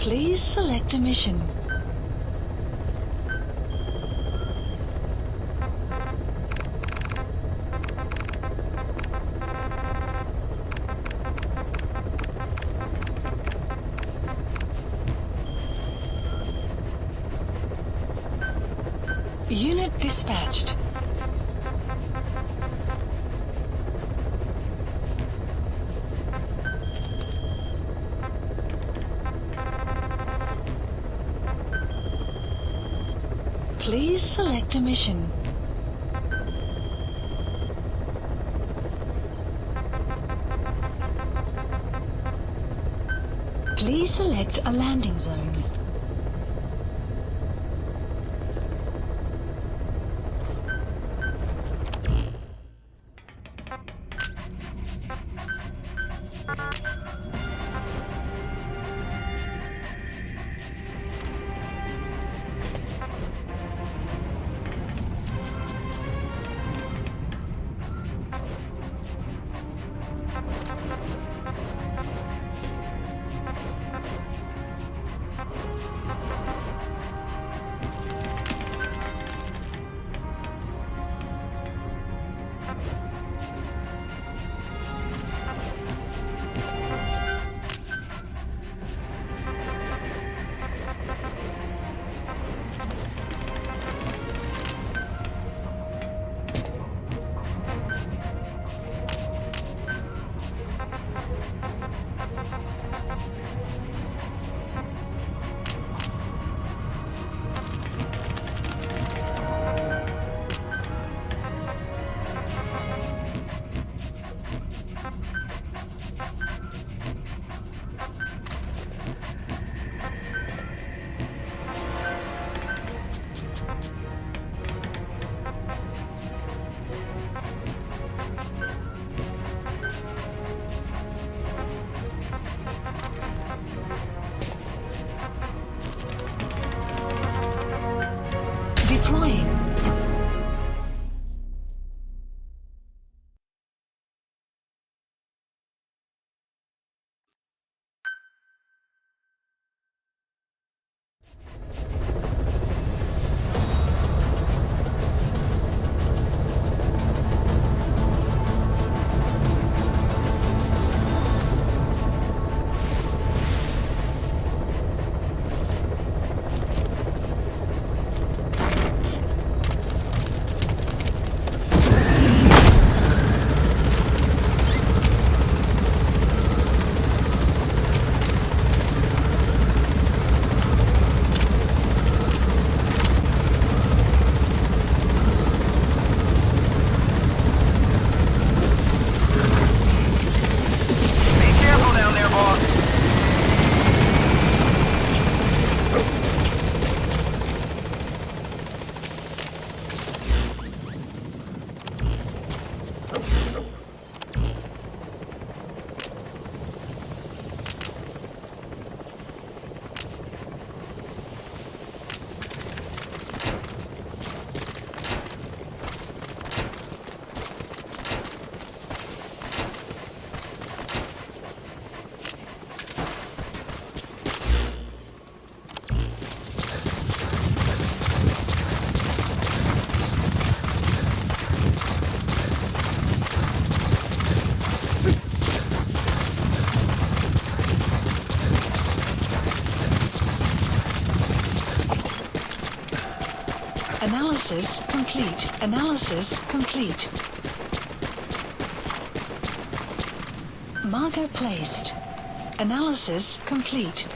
Please select a mission. Unit dispatched. Please select a mission. Please select a landing zone. Deploying. Analysis complete. Analysis complete. Marker placed. Analysis complete.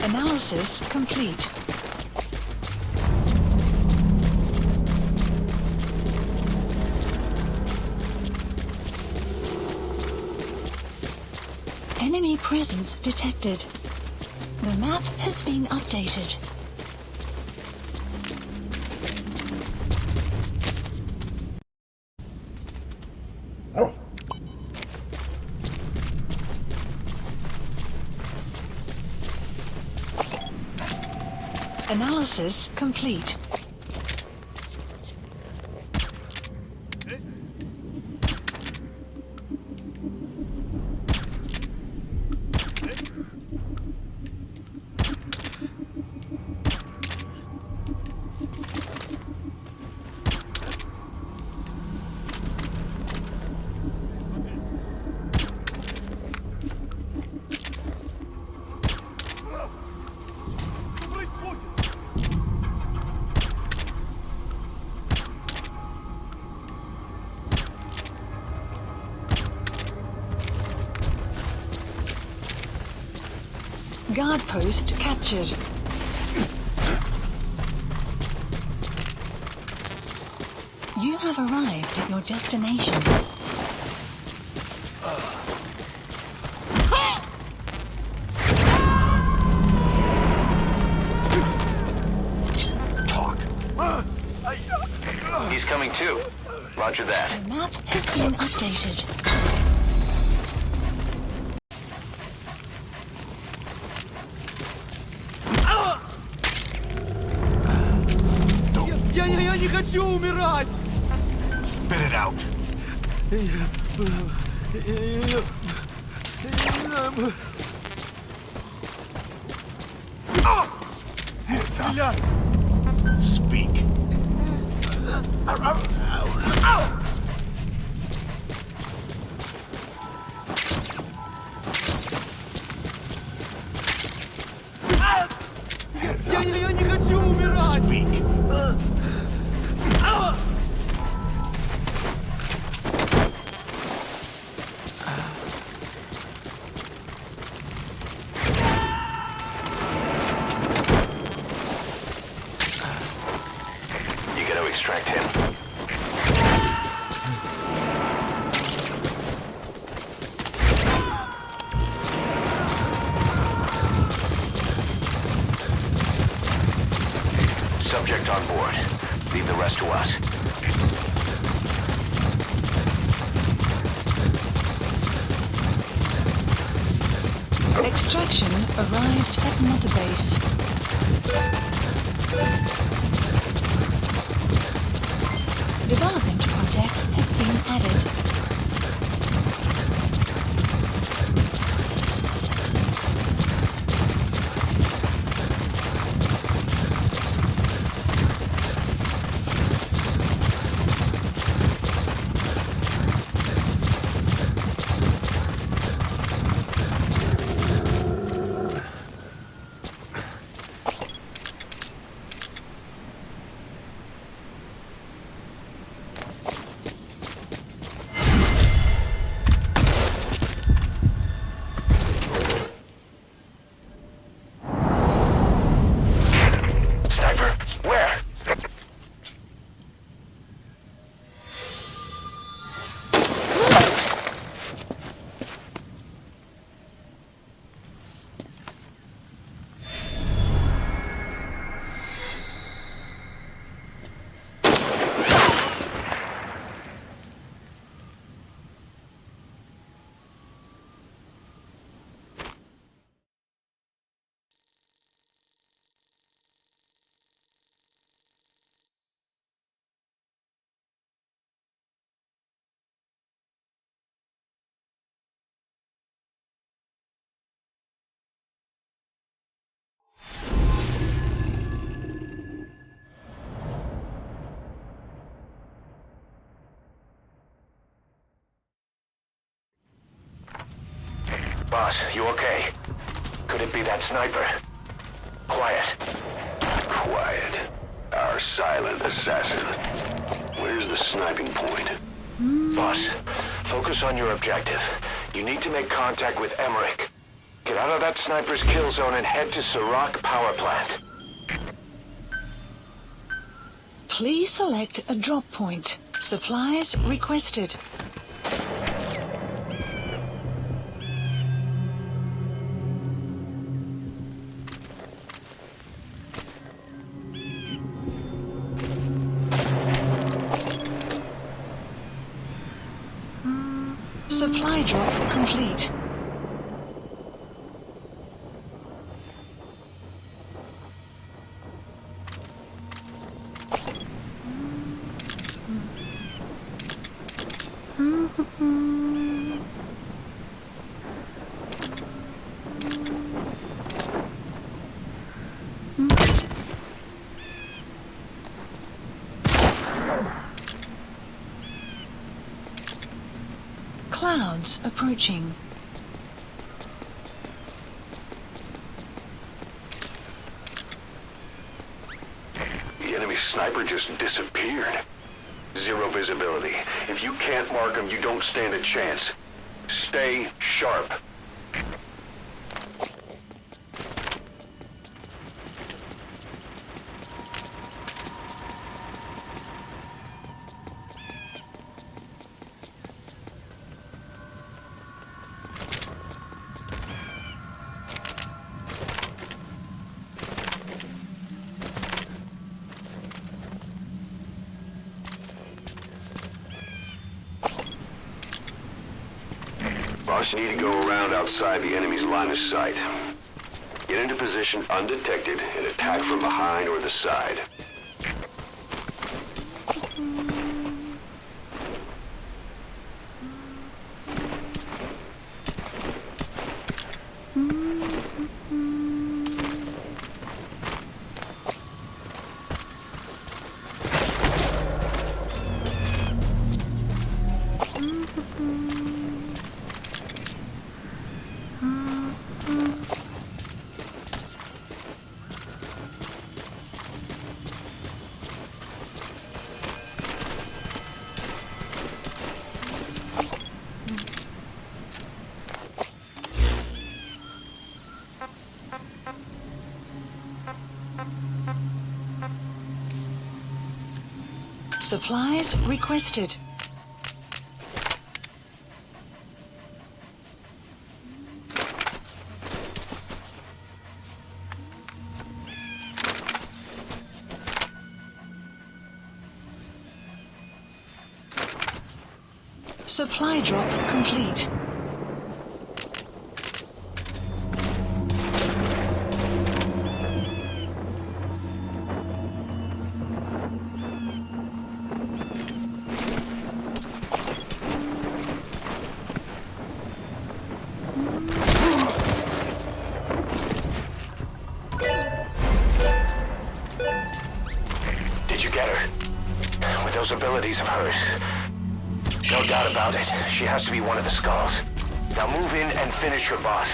Analysis complete. Enemy presence detected. The map has been updated. Analysis complete. Guard post captured. You have arrived at your destination. Talk. He's coming too. Roger that. The map has been updated. Я не хочу умирать! Spit it out. Hands up. Speak. Hands up. Я не хочу умирать! Speak. You gotta extract him. Subject on board. Leave the rest to us. Extraction arrived at Mother Base. Development project has been added. Sniper, where? Boss, you okay? Could it be that sniper? Quiet. Quiet. Our silent assassin. Where's the sniping point? Boss, focus on your objective. You need to make contact with Emmerich. Get out of that sniper's kill zone and head to Serac power plant. Please select a drop point. Supplies requested. Supply drop complete. clouds approaching. The enemy sniper just disappeared. Zero visibility. If you can't mark him, you don't stand a chance. Stay sharp. Boss, you need to go around outside the enemy's line of sight. Get into position undetected and attack from behind or the side. Supplies requested. Supply drop complete. Did you get her? With those abilities of hers. No doubt about it. She has to be one of the Skulls. Now move in and finish her boss.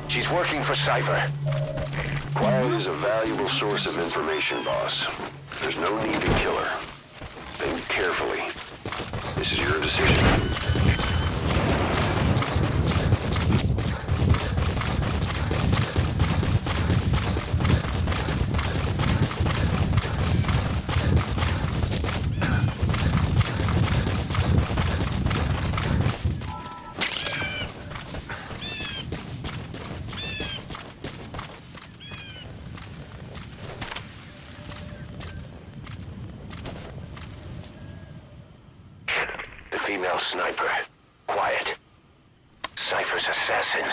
She's working for Cypher. Quiet is a valuable source of information, boss. There's no need to kill her. Think carefully. This is your decision. Female sniper. Quiet. Cypher's assassin.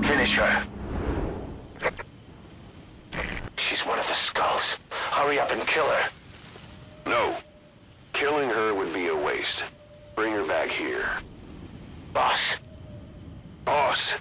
Finish her. She's one of the Skulls. Hurry up and kill her. No. Killing her would be a waste. Bring her back here. Boss. Boss.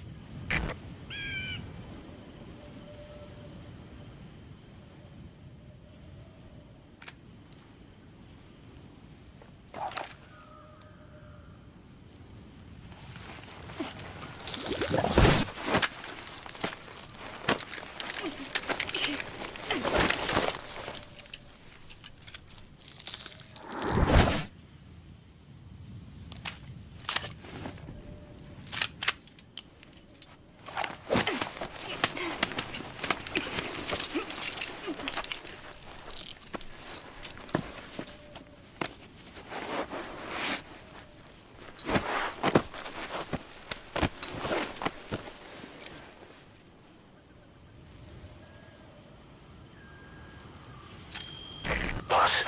Boss,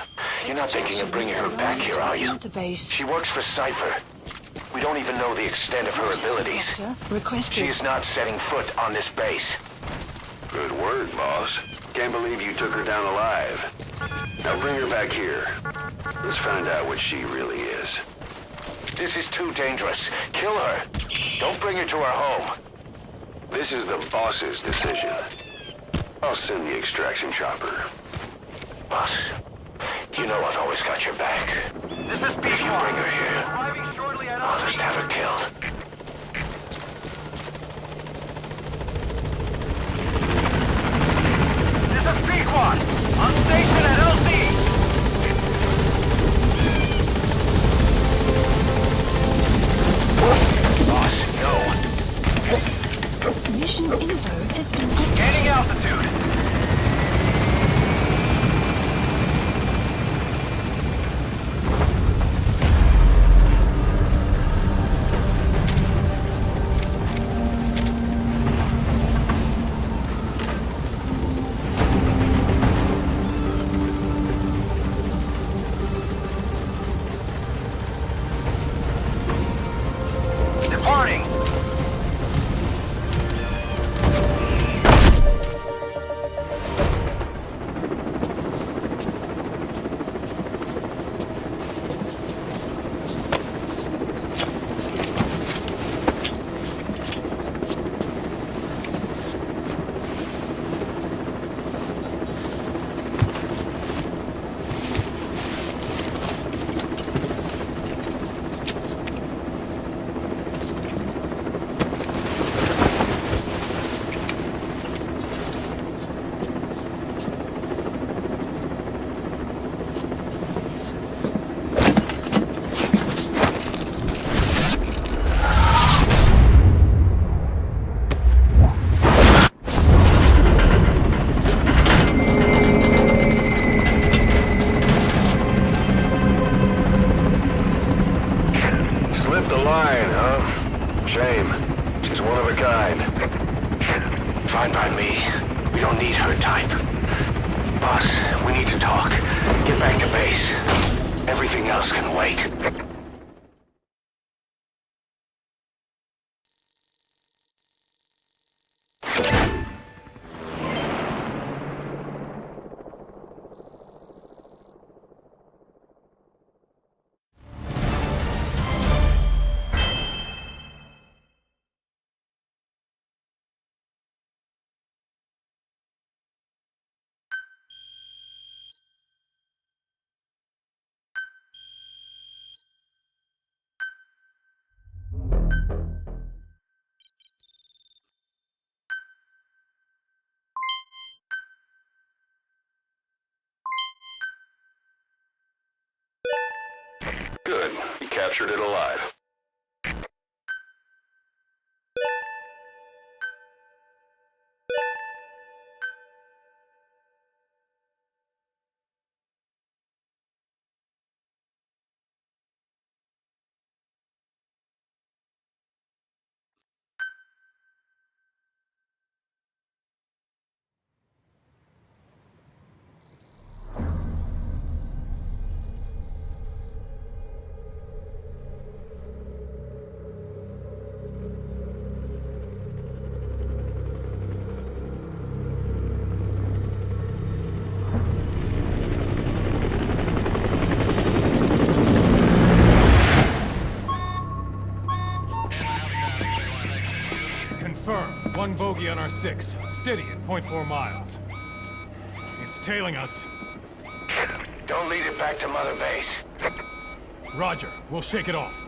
you're not thinking of bringing her back here, are you? The base. She works for Cypher. We don't even know the extent of her abilities. Requested. She is not setting foot on this base. Good word, boss. Can't believe you took her down alive. Now bring her back here. Let's find out what she really is. This is too dangerous. Kill her. Don't bring her to our home. This is the boss's decision. I'll send the extraction chopper. Boss, you know I've always got your back. This is If you bring her here, Arriving shortly at I'll just have her killed. This is Pequod! On station at LZ! Boss, no. Mission info has been updated. Gaining altitude! Departing! Slipped the line, huh? Shame. She's one of a kind. Fine by me. We don't need her type. Boss, we need to talk. Get back to base. Everything else can wait. Good. You captured it alive. Confirm. One bogey on our 6. Steady at .4 miles. It's tailing us. Don't lead it back to Mother Base. Roger. We'll shake it off.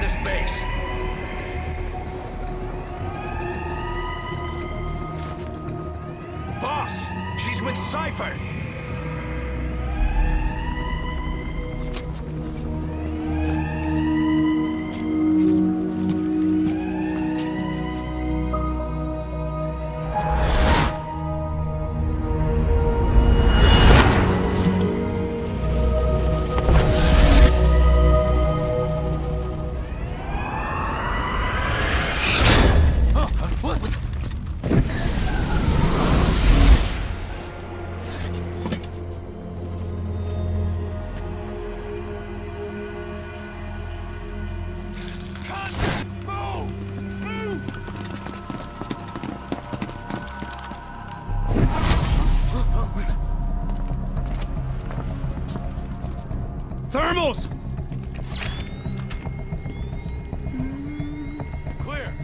this base. Boss, she's with Cypher. Thermals! Clear.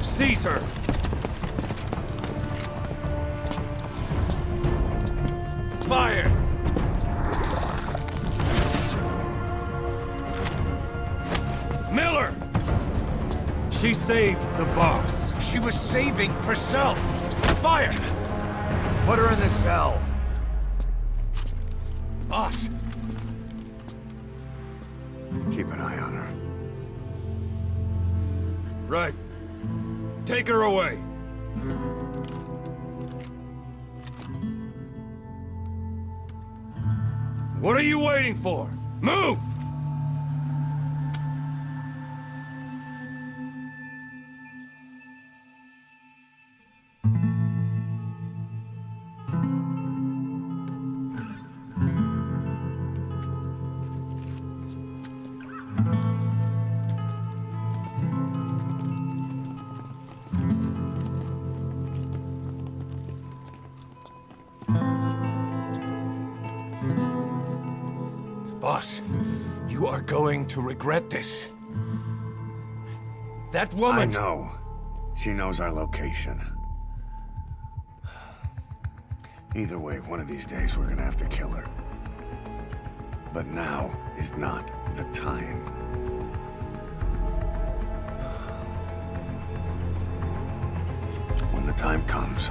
Seize her! Fire! Miller! She saved the boss. She was saving herself. Fire! Put her in the cell. Boss. Keep an eye on her. Right. Take her away. What are you waiting for? Move! Boss, you are going to regret this. That woman... I know. She knows our location. Either way, one of these days we're gonna have to kill her. But now is not the time. When the time comes,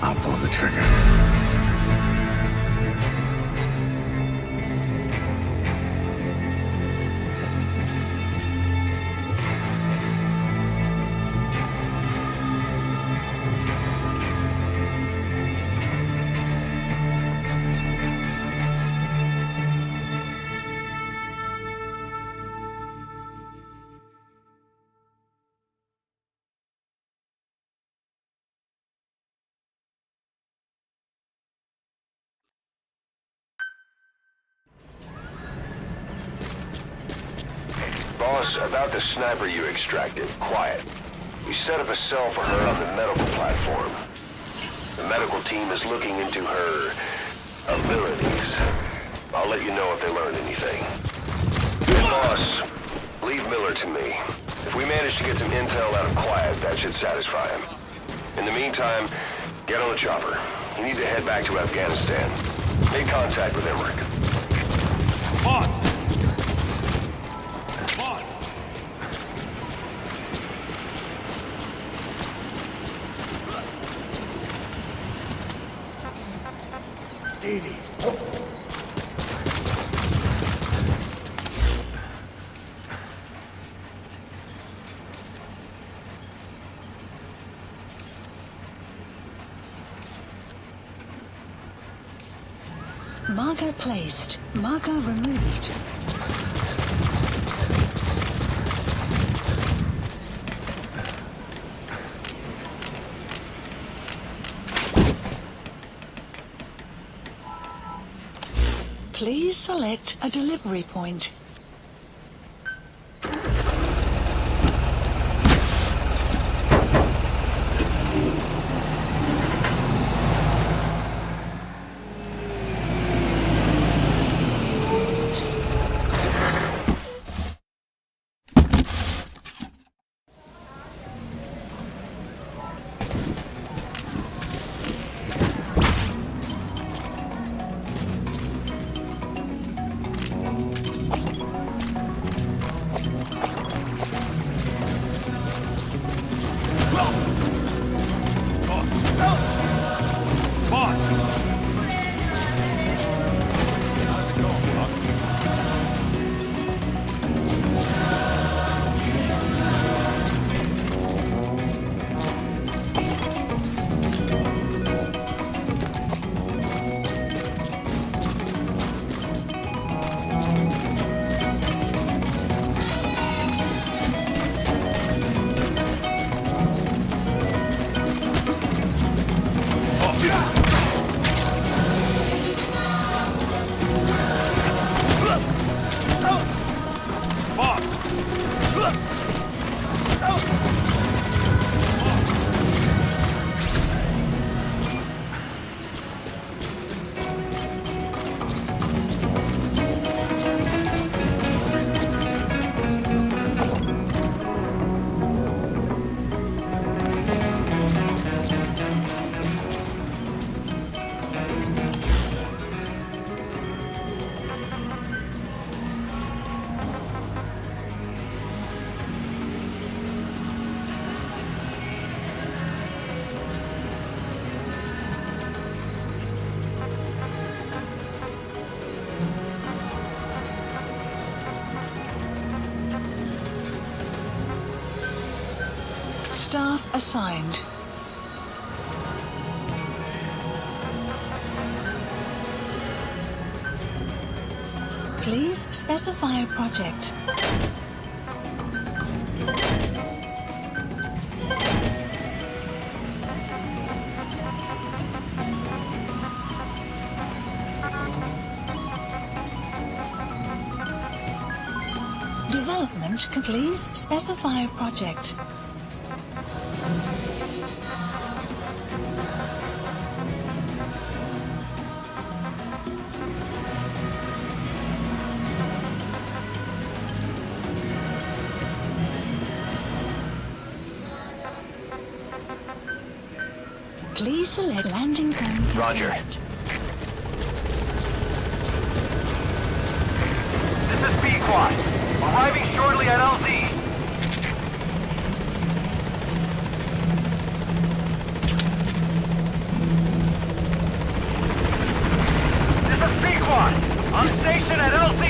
I'll pull the trigger. Boss, about the sniper you extracted, quiet. You set up a cell for her on the medical platform. The medical team is looking into her abilities. I'll let you know if they learn anything. Boss, leave Miller to me. If we manage to get some intel out of Quiet, that should satisfy him. In the meantime, get on the chopper. You need to head back to Afghanistan. Make contact with Emmerich. Boss! Boss! 80. Marker placed. Marker removed. Please select a delivery point. Staff assigned. Please specify a project. Development, please specify a project. Please select landing zone. Roger. This is B-Quad. Arriving shortly at LZ. This is B-Quad. On station at LZ.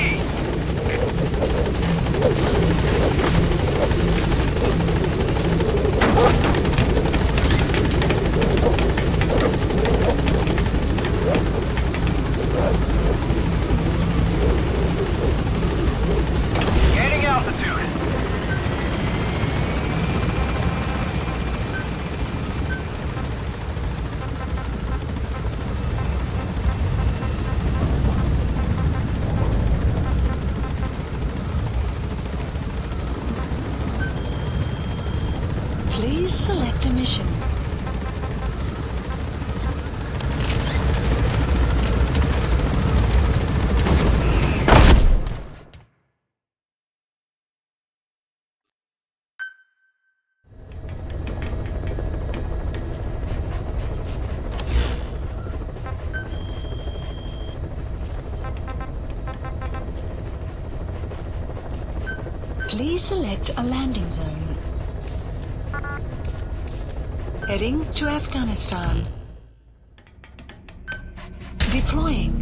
Gaining altitude. Please select a mission. Please select a landing zone. Heading to Afghanistan. Deploying.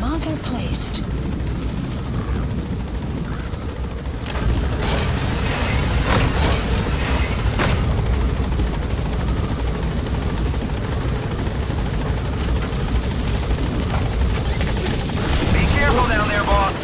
Marker placed. Be careful down there, boss.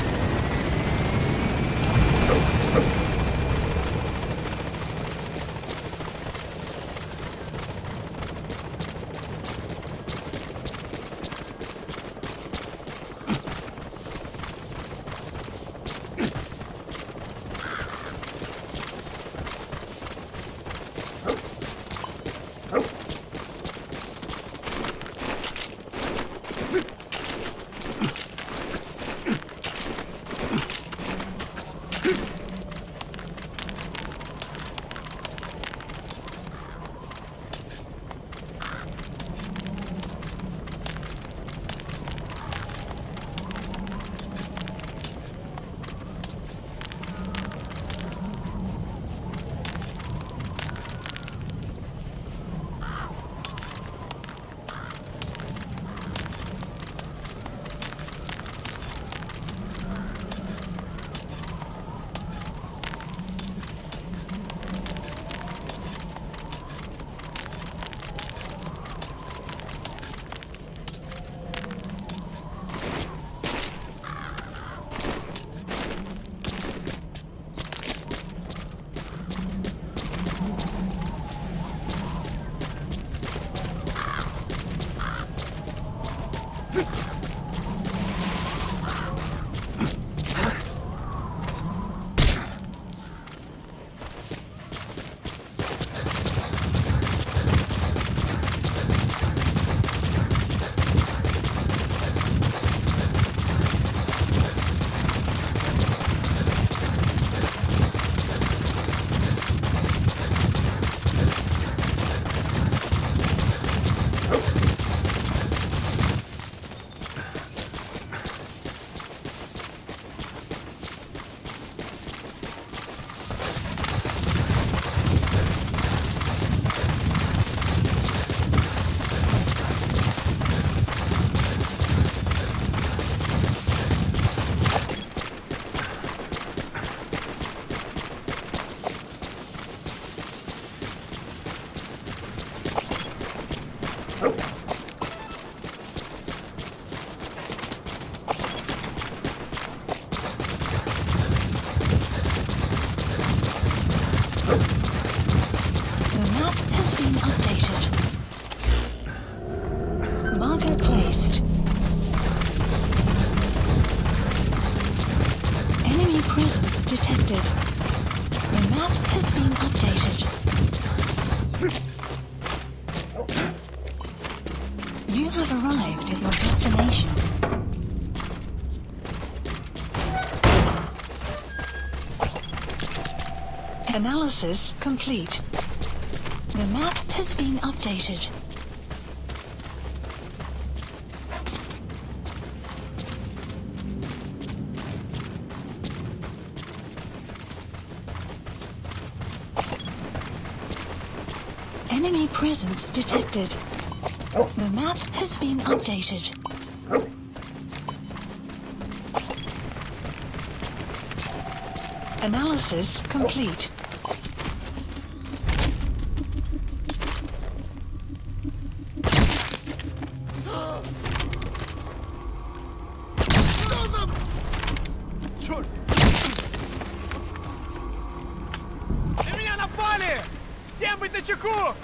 You have arrived at your destination. Analysis complete. The map has been updated. Enemy presence detected. The map has been updated. Analysis complete. На меня напали! Всем быть начеку!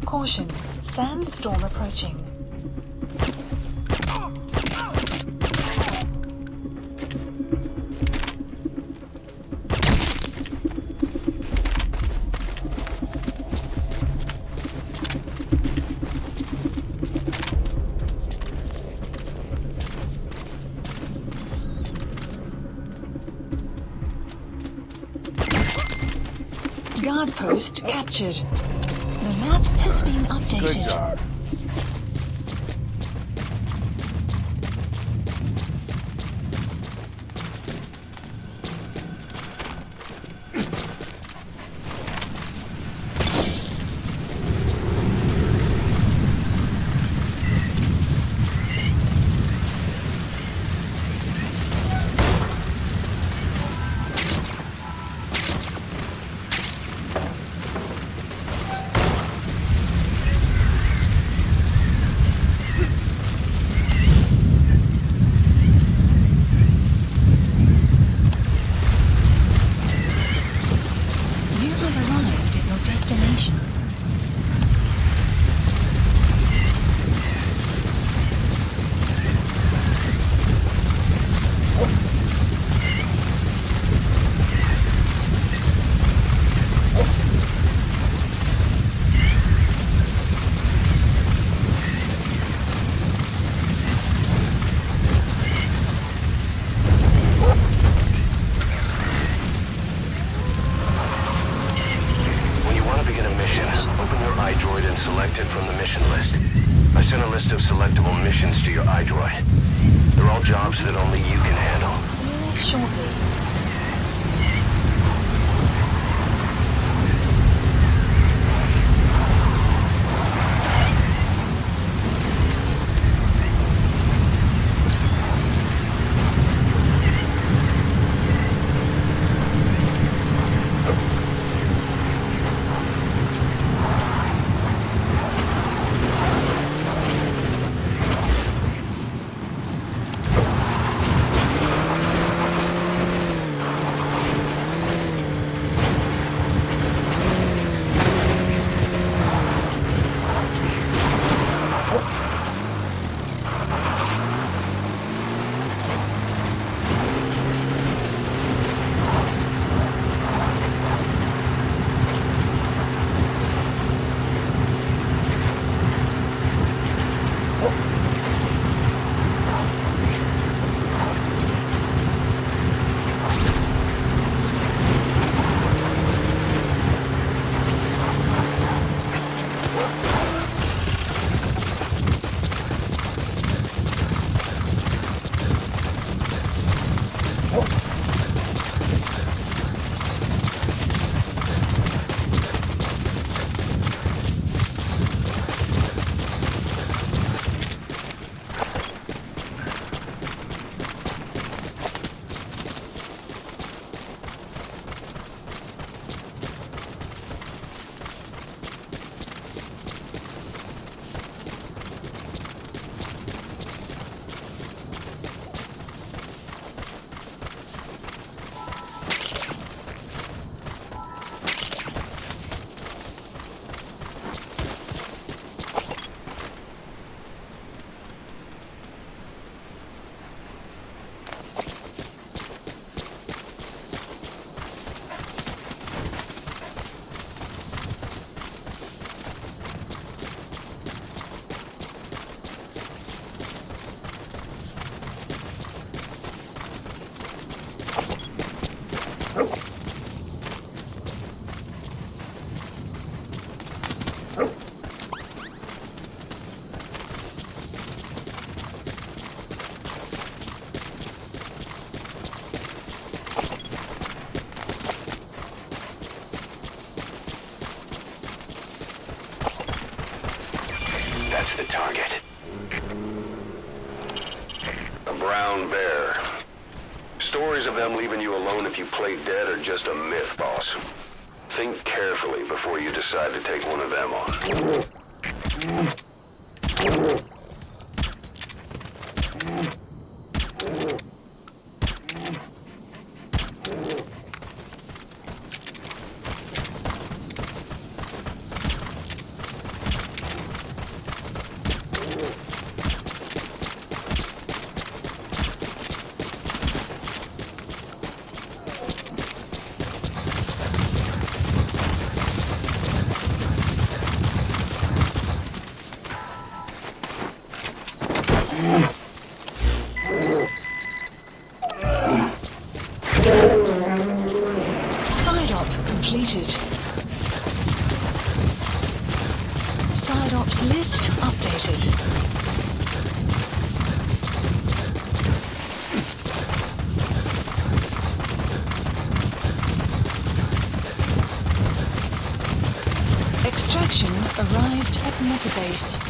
Caution, sandstorm approaching. Guard post captured. The map has been Good updated. dog. You have arrived at your destination. When you want to begin a mission, open your iDroid and select it from the mission list. I sent a list of selectable missions to your iDroid. They're all jobs that only you can handle. Shortly. That's the target. A brown bear. Stories of them leaving you alone if you play dead are just a myth, boss. Think carefully before you decide to take one of them on. Side op completed. Side ops list updated. Extraction arrived at Metabase.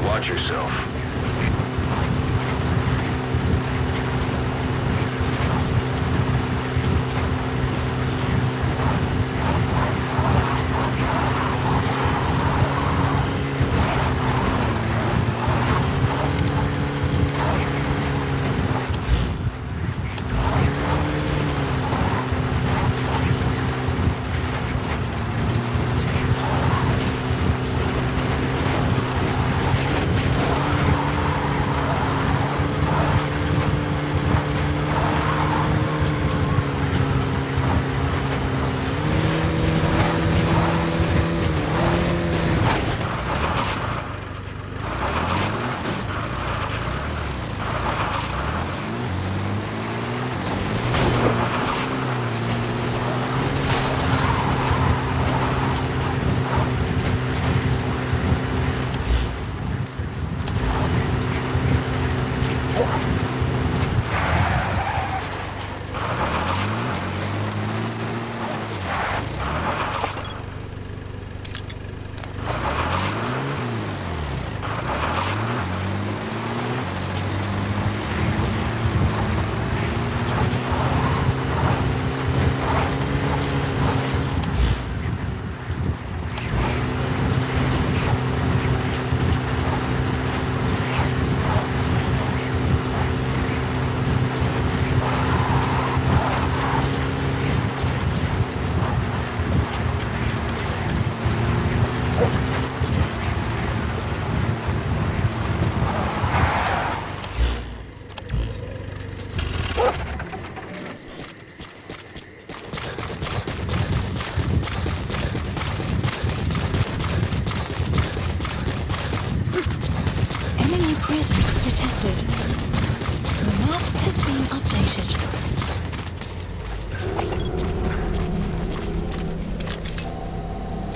Watch yourself.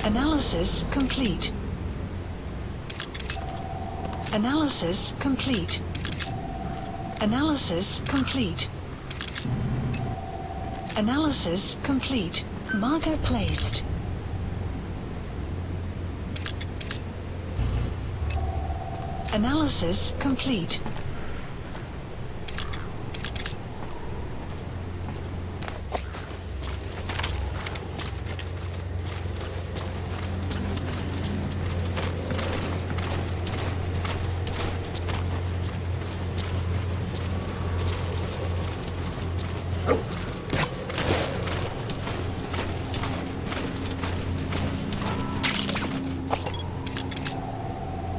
Analysis complete. Analysis complete. Analysis complete. Analysis complete. Marker placed. Analysis complete.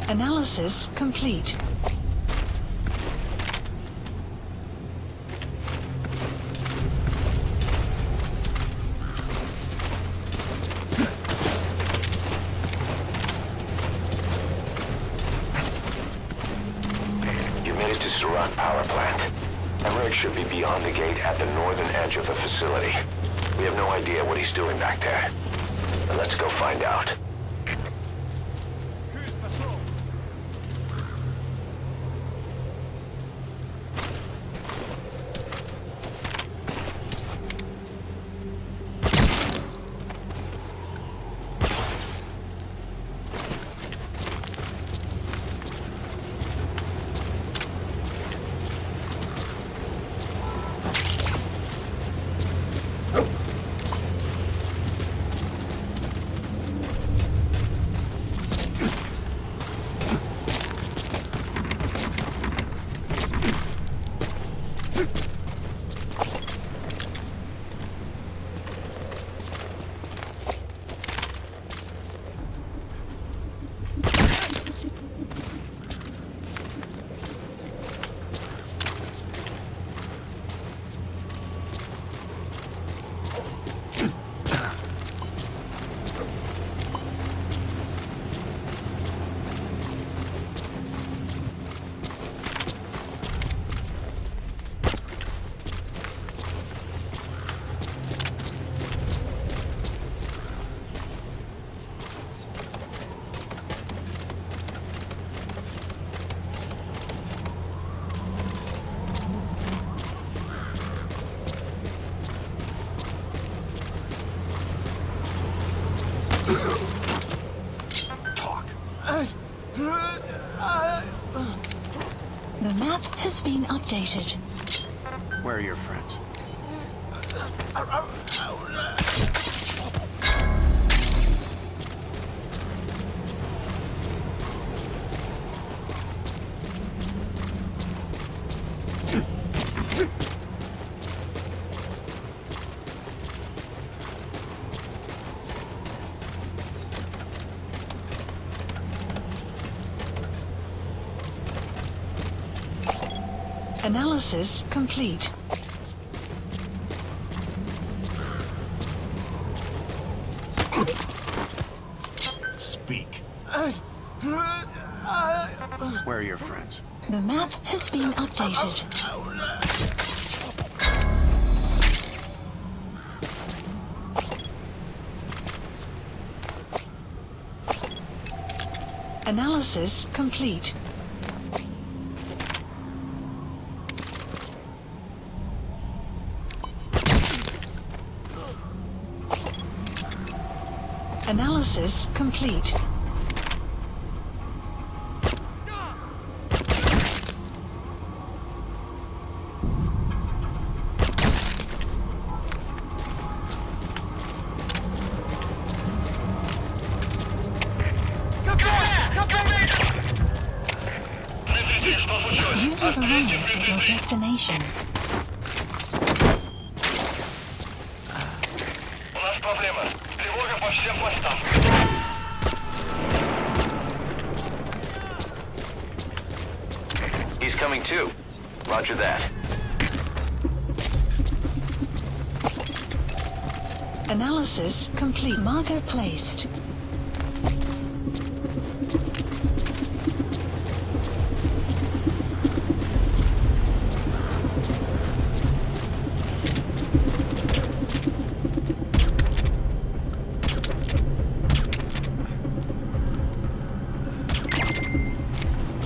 Analysis complete. You made it to Surat Power Plant. Emmerich should be beyond the gate at the northern edge of the facility. We have no idea what he's doing back there. But let's go find out. The map has been updated. Where are your friends? Analysis complete. Speak. Where are your friends? The map has been updated. Analysis complete. Analysis complete. You have arrived at your destination. У нас проблема. Тревога по всем постам. He's coming too. Roger that. Analysis complete. Marker placed.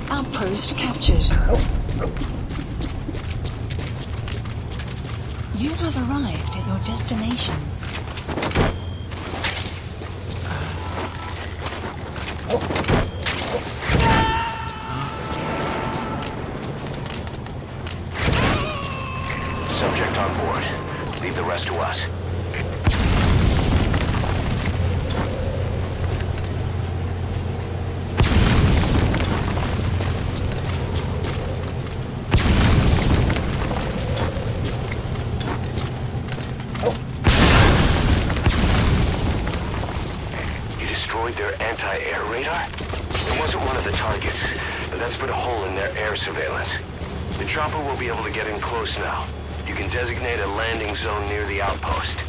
Outpost captured. You have arrived at your destination. Subject on board. Leave the rest to us. You destroyed their anti-air radar? It wasn't one of the targets, but that's put a hole in their air surveillance. The chopper will be able to get in close now. You can designate a landing zone near the outpost.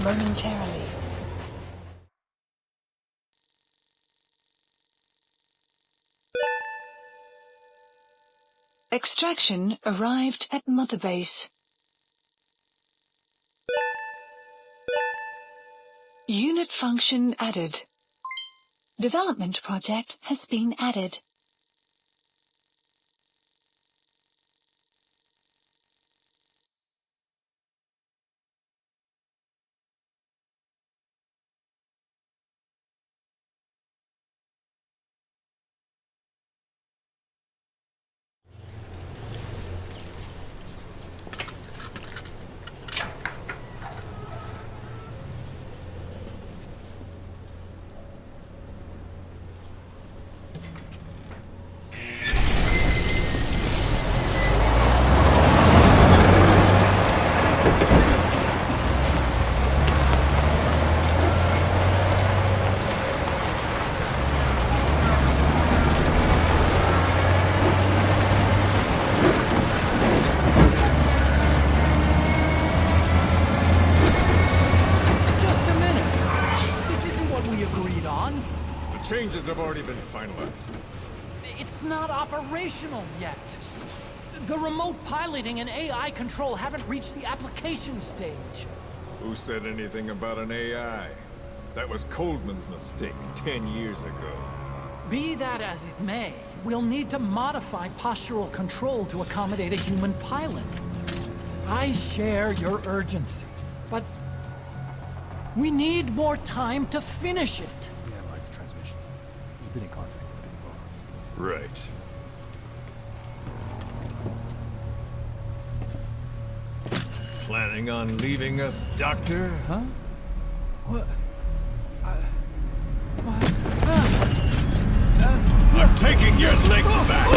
Momentarily. Extraction arrived at Mother Base. Unit function added. Development project has been added. Changes have already been finalized. It's not operational yet. The remote piloting and AI control haven't reached the application stage. Who said anything about an AI? That was Coldman's mistake 10 years ago. Be that as it may, we'll need to modify postural control to accommodate a human pilot. I share your urgency, but we need more time to finish it. Been in contact with the big boss. Right. Planning on leaving us, Doctor? Huh? What? I'm taking your legs back!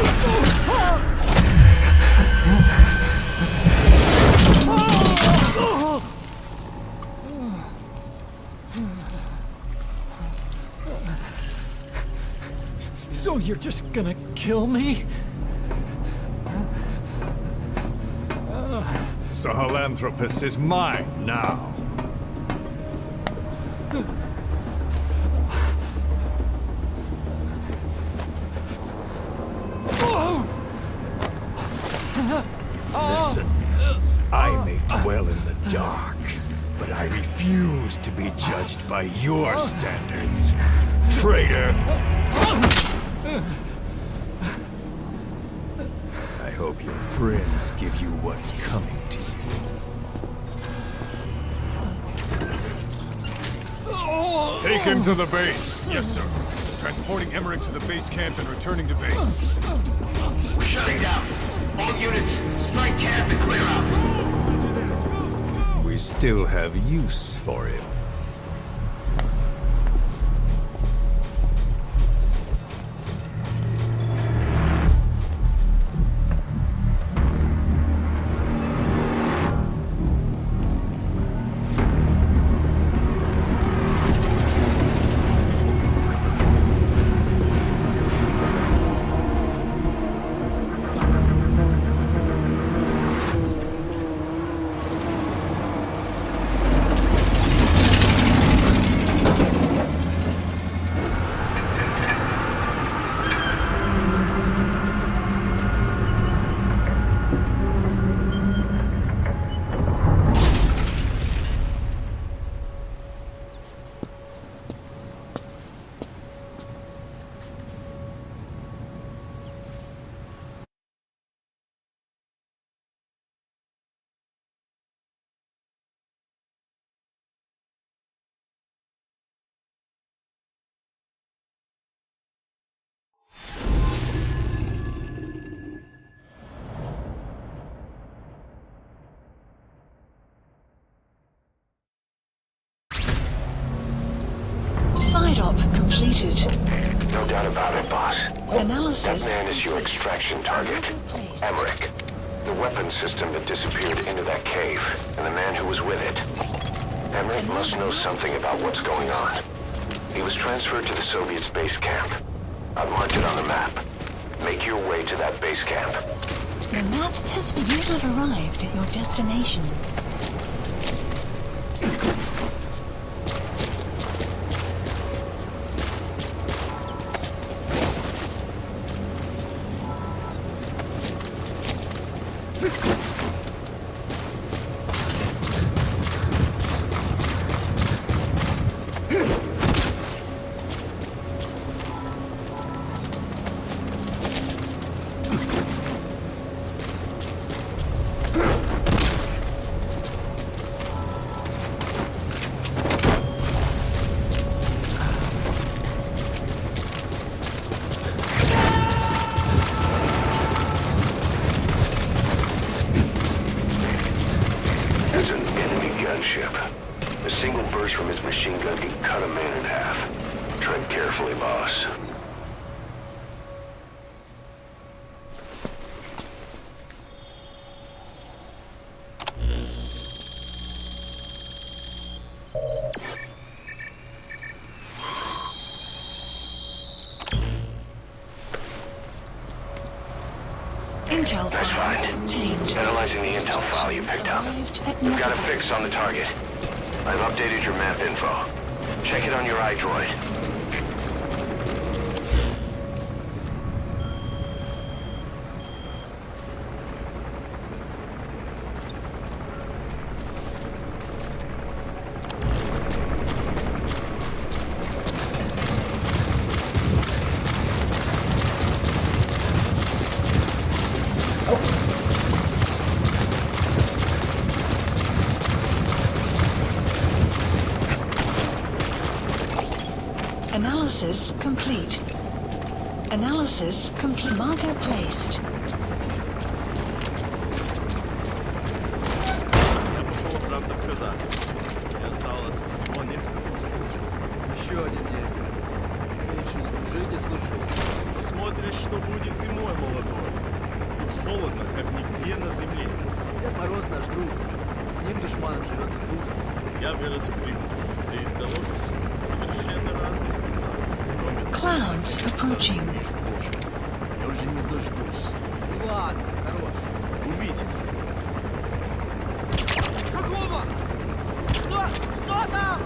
So you're just gonna kill me? Sahelanthropus is mine now. Listen, I may dwell in the dark, but I refuse to be judged by your standards, traitor! I hope your friends give you what's coming to you. Take him to the base. Yes, sir. Transporting Emmerich to the base camp and returning to base. We're shutting down. All units, strike camp and clear out. We still have use for him. Side-op completed. No doubt about it, boss. Analysis. That man is your extraction target. Emmerich. The weapon system that disappeared into that cave, and the man who was with it. Emmerich must know something about what's going on. He was transferred to the Soviets' base camp. I've marked it on the map. Make your way to that base camp. The map has been. You have arrived at your destination. There's an enemy gunship. A single burst from his machine gun can cut a man in half. Tread carefully, boss. Intel That's file fine. obtained. Analyzing the intel file you picked up. We've got a fix on the target. I've updated your map info. Check it on your iDroid. Analysis complete. Analysis complete. Marker placed. Я пошел обратно в Казань. Мне осталось всего несколько часов. Еще один день. Меньше служить и служить. Посмотришь, что будет зимой, молодой. Тут холодно, как нигде на земле. Я Мороз наш друг. С ним душманом живется трудно. Я вырос в Крыму. Ты из Беларуси. Совершенно разные места. Кроме того, Clouds approaching. я уже не дождусь. Ну ладно, хорош. Увидимся. Какого? Что? Что там?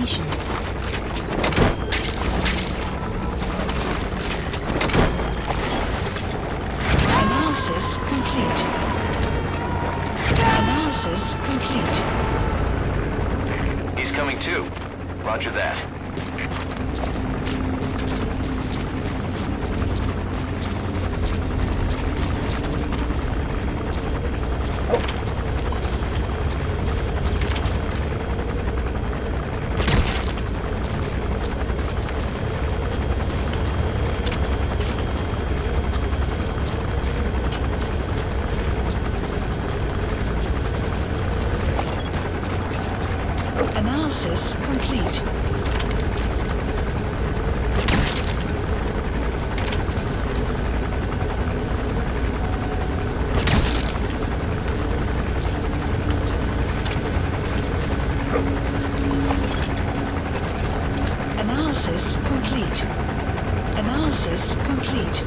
information. Analysis complete. Analysis complete. He's coming too. Roger that. Analysis complete. Analysis complete. Analysis complete.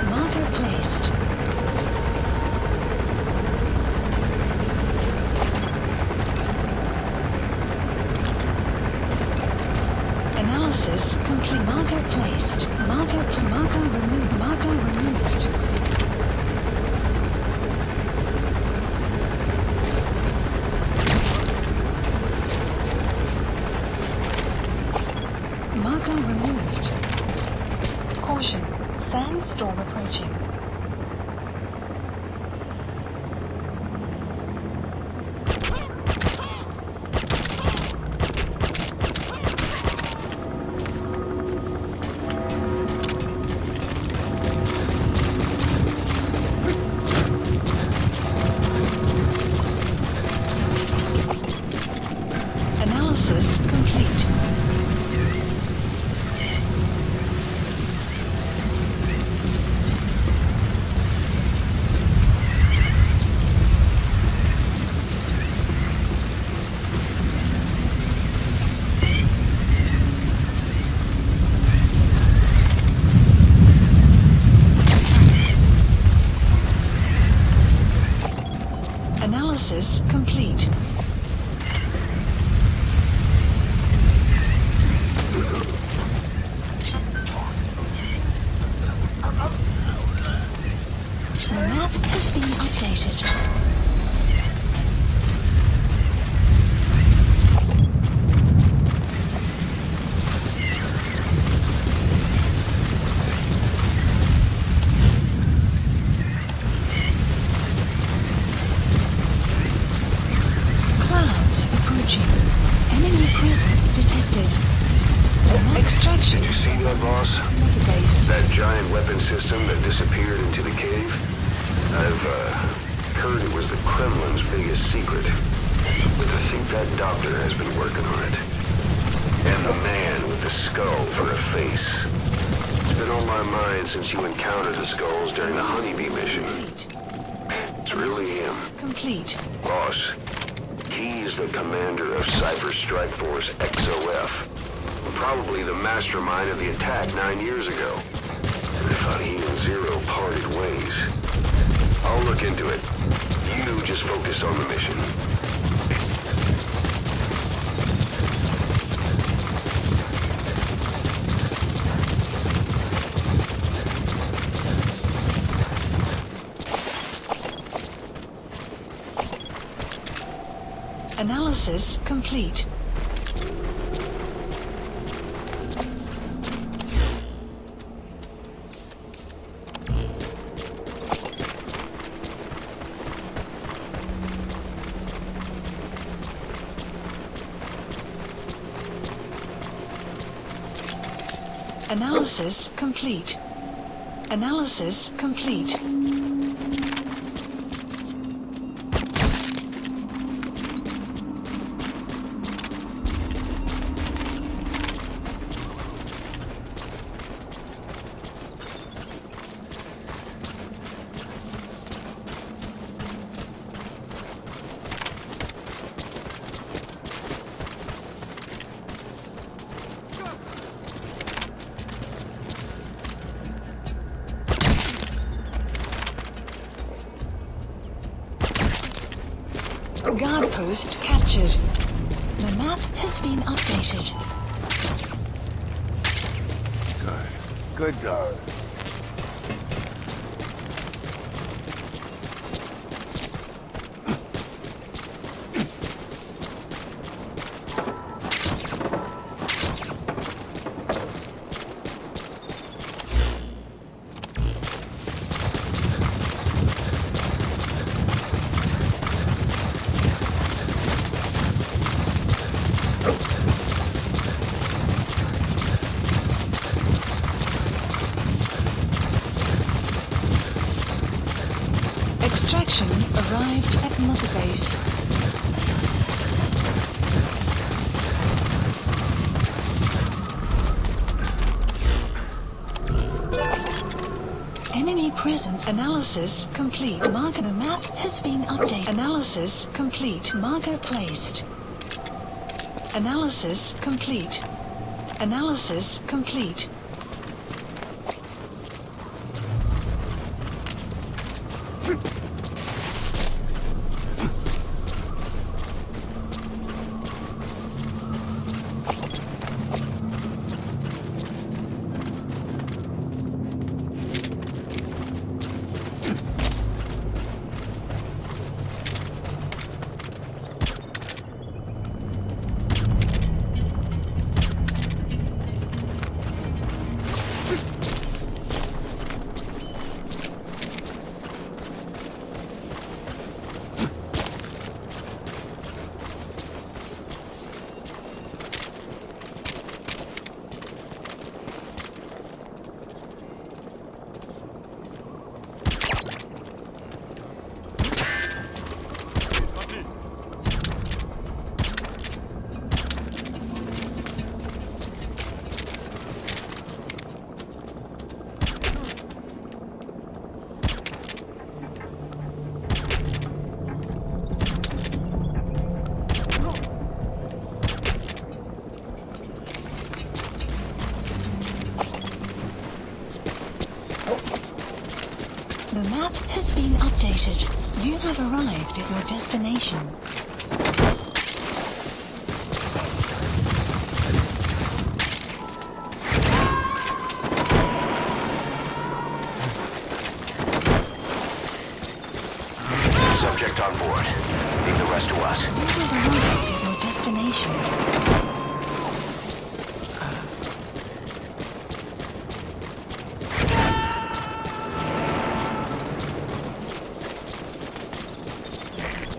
Marker placed. Analysis complete. Marker placed. Marker removed. Marker removed. Marker removed. Caution. Sandstorm approaching. Analysis complete. Analysis complete. The map has been updated. Clouds approaching. Enemy presence detected. Extraction. Did you see that, boss? Base. That giant weapon system that disappeared into the cave? I've heard it was the Kremlin's biggest secret. But I think that doctor has been working on it. And the man with the skull for a face. It's been on my mind since you encountered the skulls during the Honeybee mission. It's really him. Complete. Boss, he's the commander of Cypher Strike Force XOF. Probably the mastermind of the attack 9 years ago. And I thought he and Zero parted ways. I'll look into it. You just focus on the mission. Analysis complete. Analysis complete. Analysis complete. Guard post captured. The map has been updated. Good. Good dog. Extraction arrived at Mother Base. Enemy presence analysis complete. Marker the map has been updated. Analysis complete. Marker placed. Analysis complete. Analysis complete. The map has been updated. You have arrived at your destination. Subject on board. Leave the rest to us. You have arrived at your destination.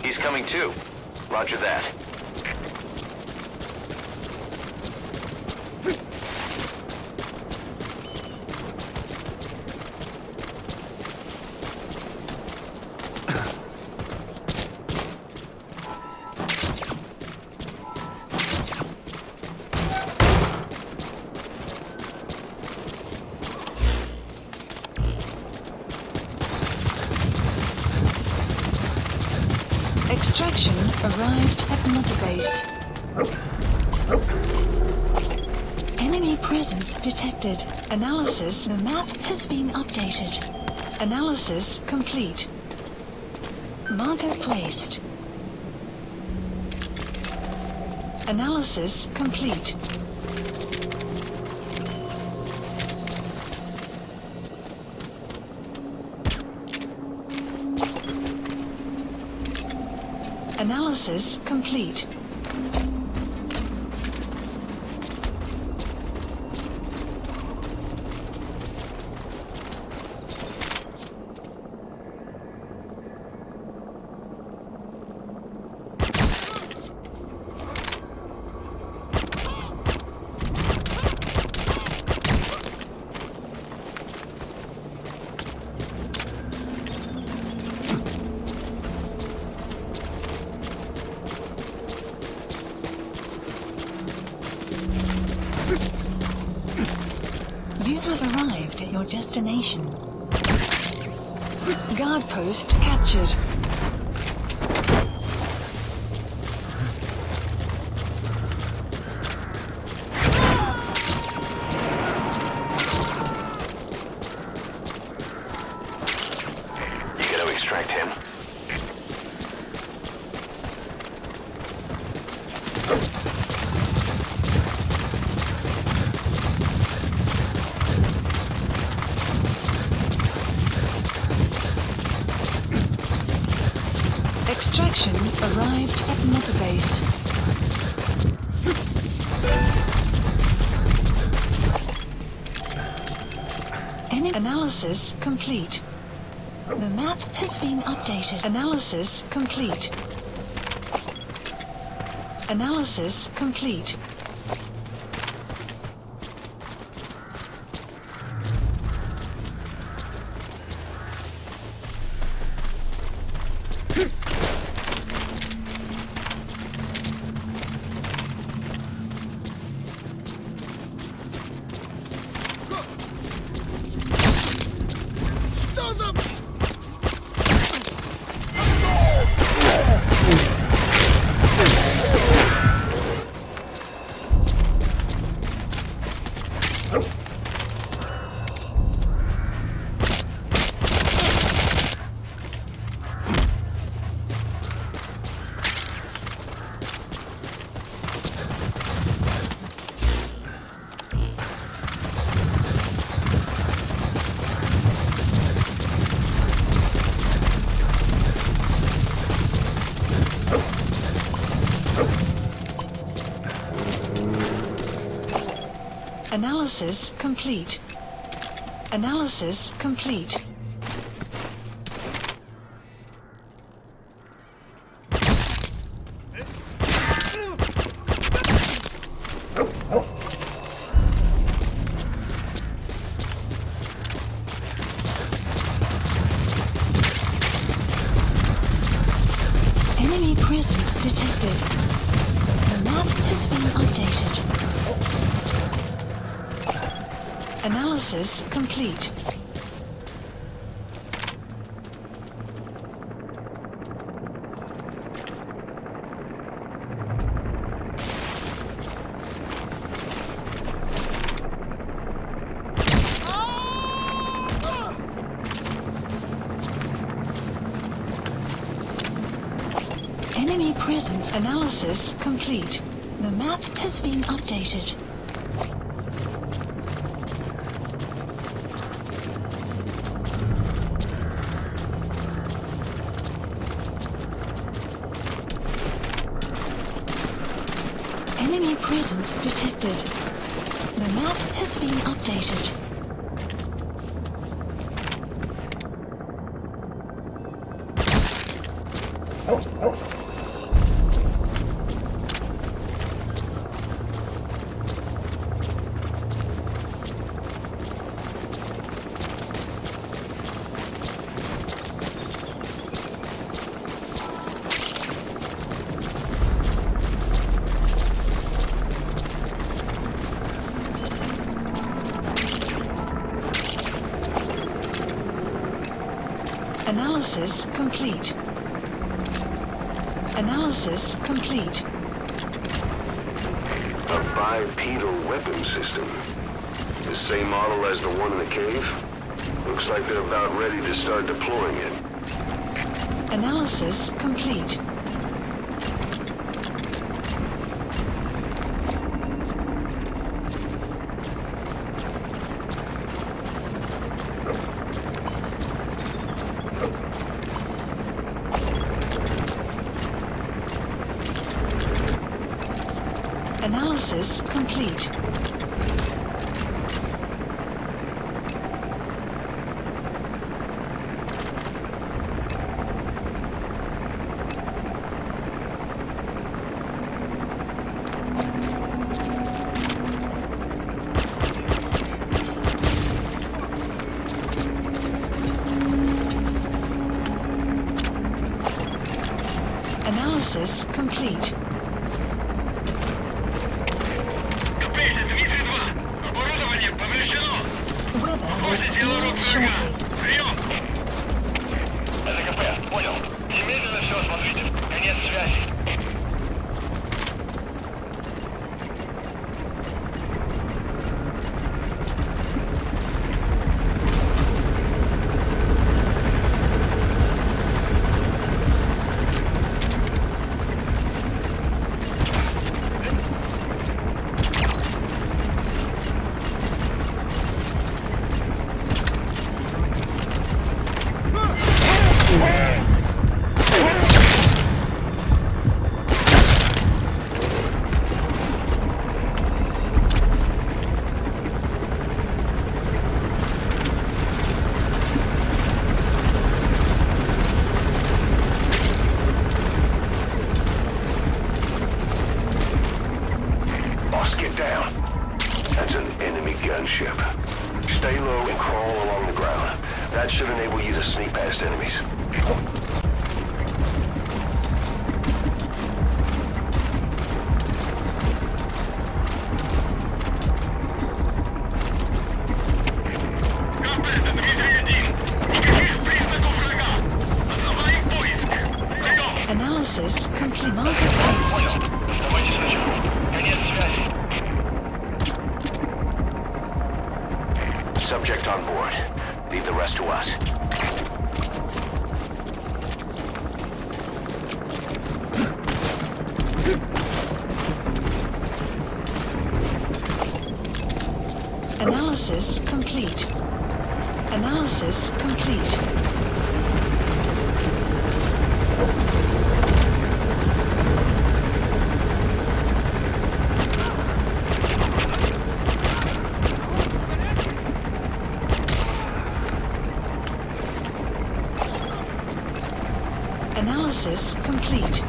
He's coming too. Roger that. Extraction arrived at Mother Base. Enemy presence detected. Analysis. The map has been updated. Analysis complete. Marker placed. Analysis complete. Analysis complete. You have arrived at your destination. Guard post captured. You gotta extract him. Extraction arrived at Mother Base. Analysis complete. The map has been updated. Analysis complete. Analysis complete. Analysis complete. Analysis complete. Enemy presence detected. The map has been updated. Analysis complete. Enemy presence analysis complete. The map has been updated. Enemy presence detected. The map has been updated. Analysis complete. Analysis complete. A bipedal weapon system. The same model as the one in the cave? Looks like they're about ready to start deploying it. Analysis complete. Analysis complete. Analysis complete. Weather will clear shortly. ЗКП, понял. Немедленно все осмотрите. Конец связи. enemies. Analysis complete. Marker placed. Subject on board. Leave the rest to us. Analysis complete. Analysis complete. Analysis complete.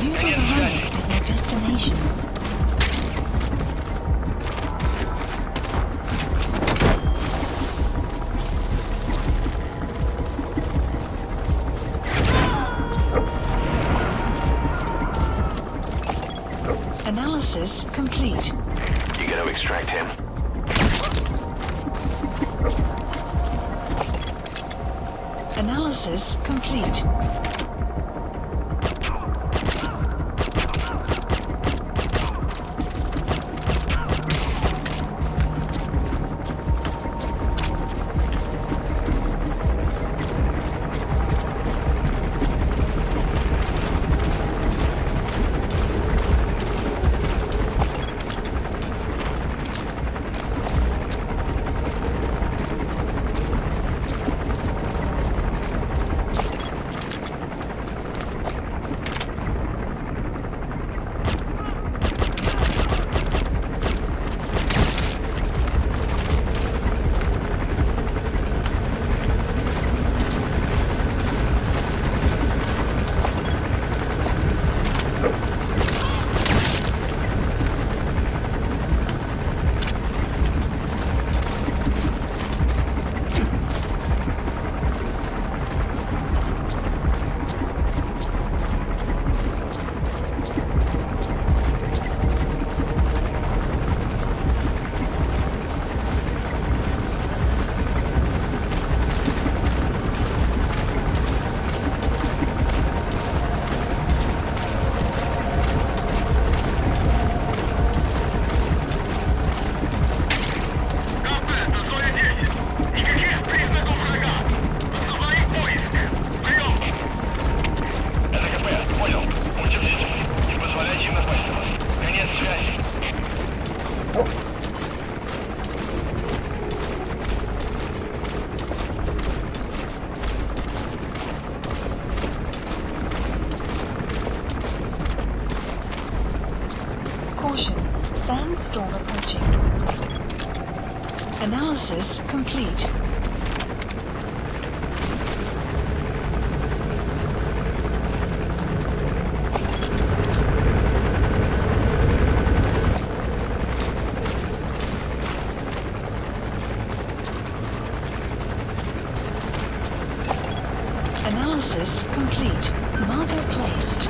You have arrived at your destination. Analysis complete. You gonna extract him? Analysis complete. Caution, sandstorm approaching. Analysis complete. Analysis complete. Marker placed.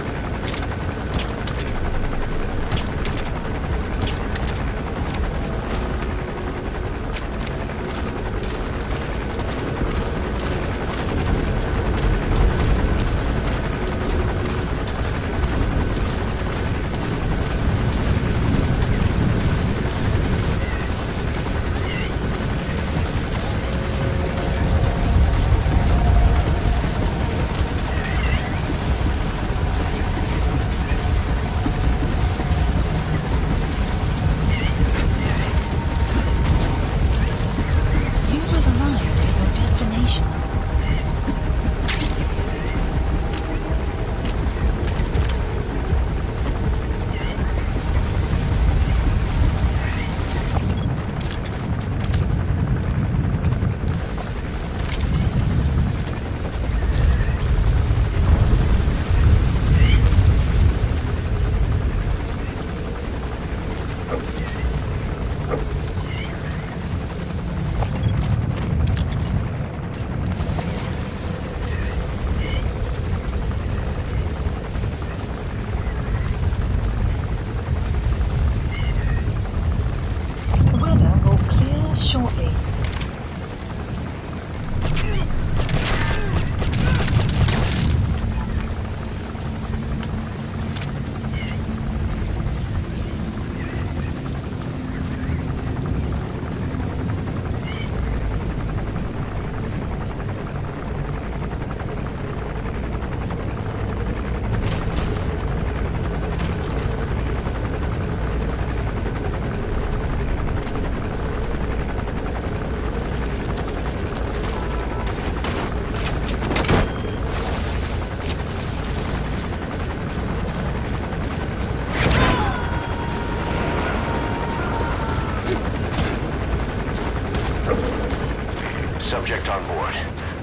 Subject on board.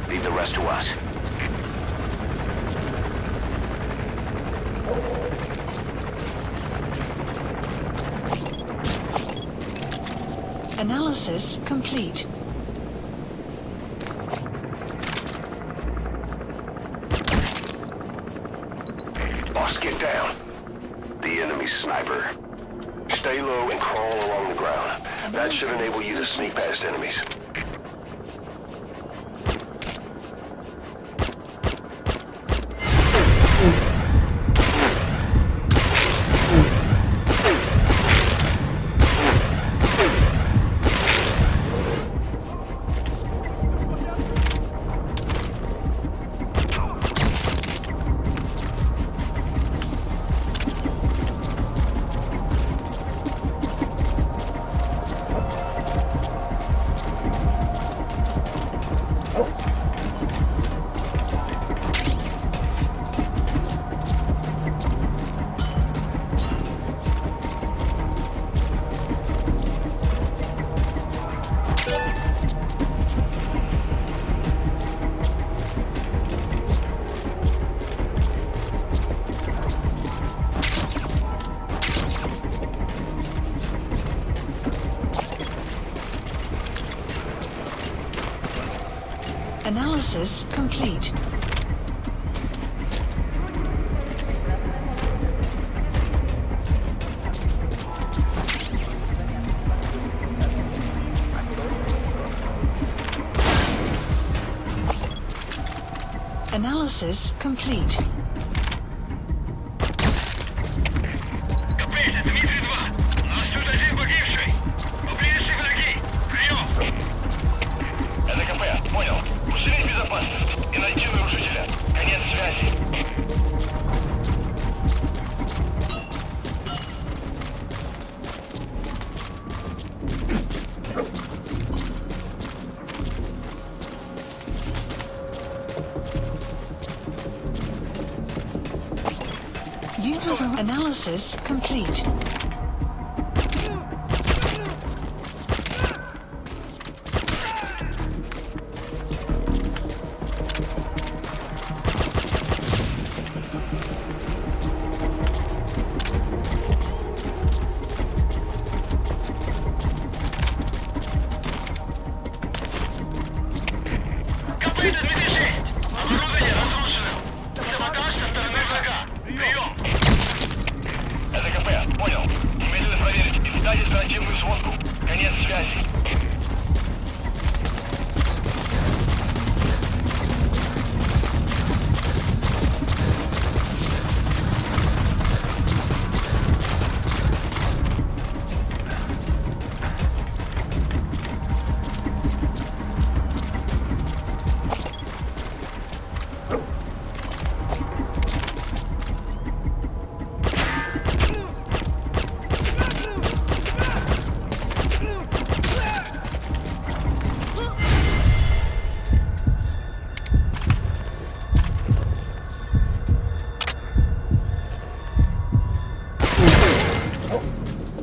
Leave the rest to us. Analysis complete. Boss, get down. The enemy's sniper. Stay low and crawl along the ground. That should enable you to sneak past enemies. Analysis complete. Analysis complete. Капель, Дмитрий 2. Нас тут один погибший. Поблизости враги. Прием. Это КП, понял. Усилить безопасность и найти нарушителя. Конец связи. You have analysis complete. Капель, Дмитрий 6. Оборудование разрушено. Саботаж со стороны врага. Прием. Это КП, понял. Немедленно проверить и сдать оперативную сводку. Конец связи.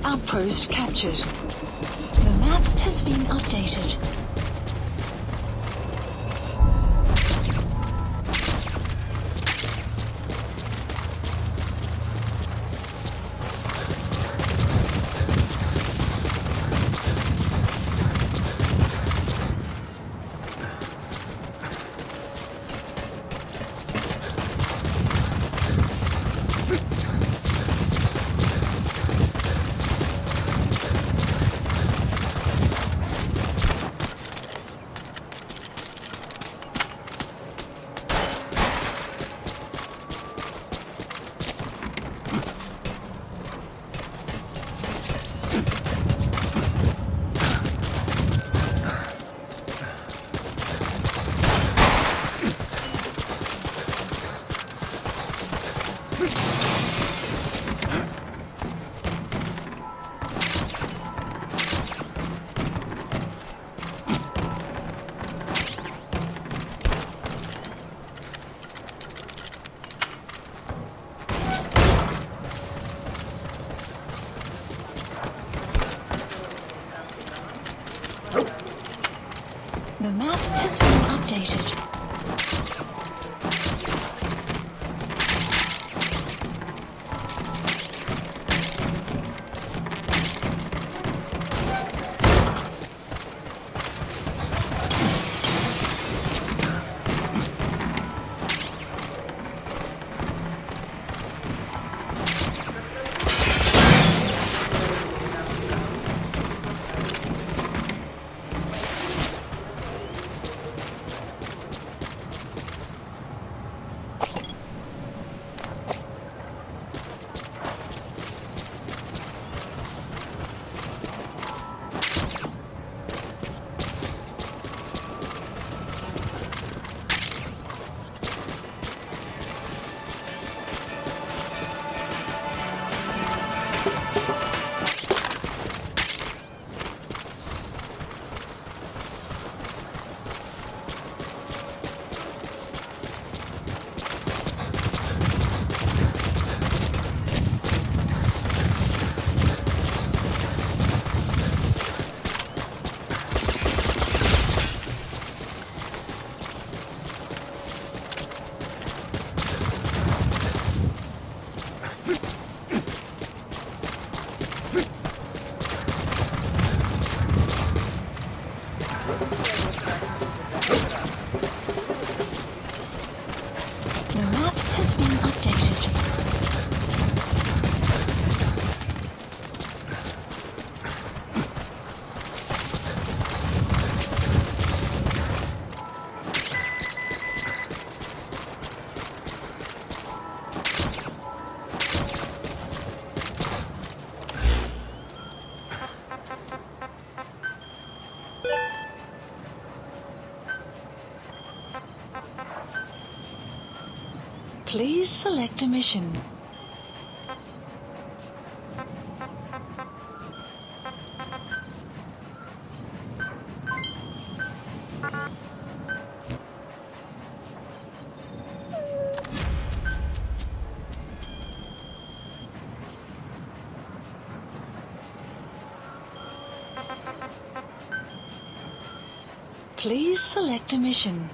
Outpost captured. The map has been updated. map has been updated. Please select a mission. Please select a mission.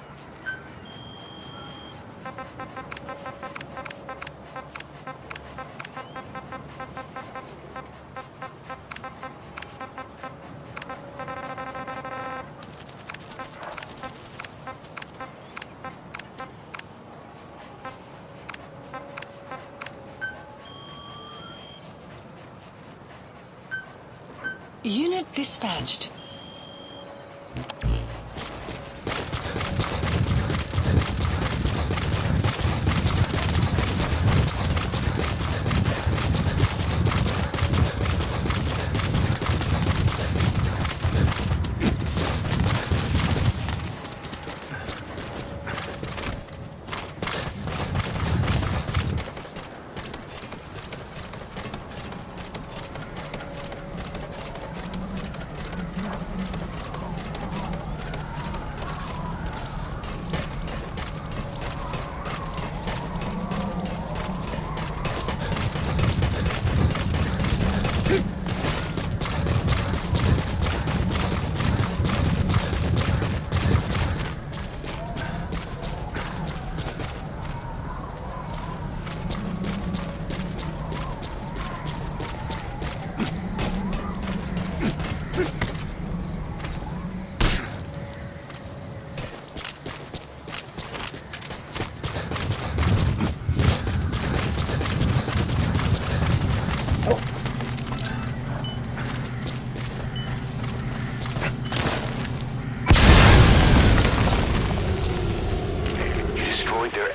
Unit dispatched.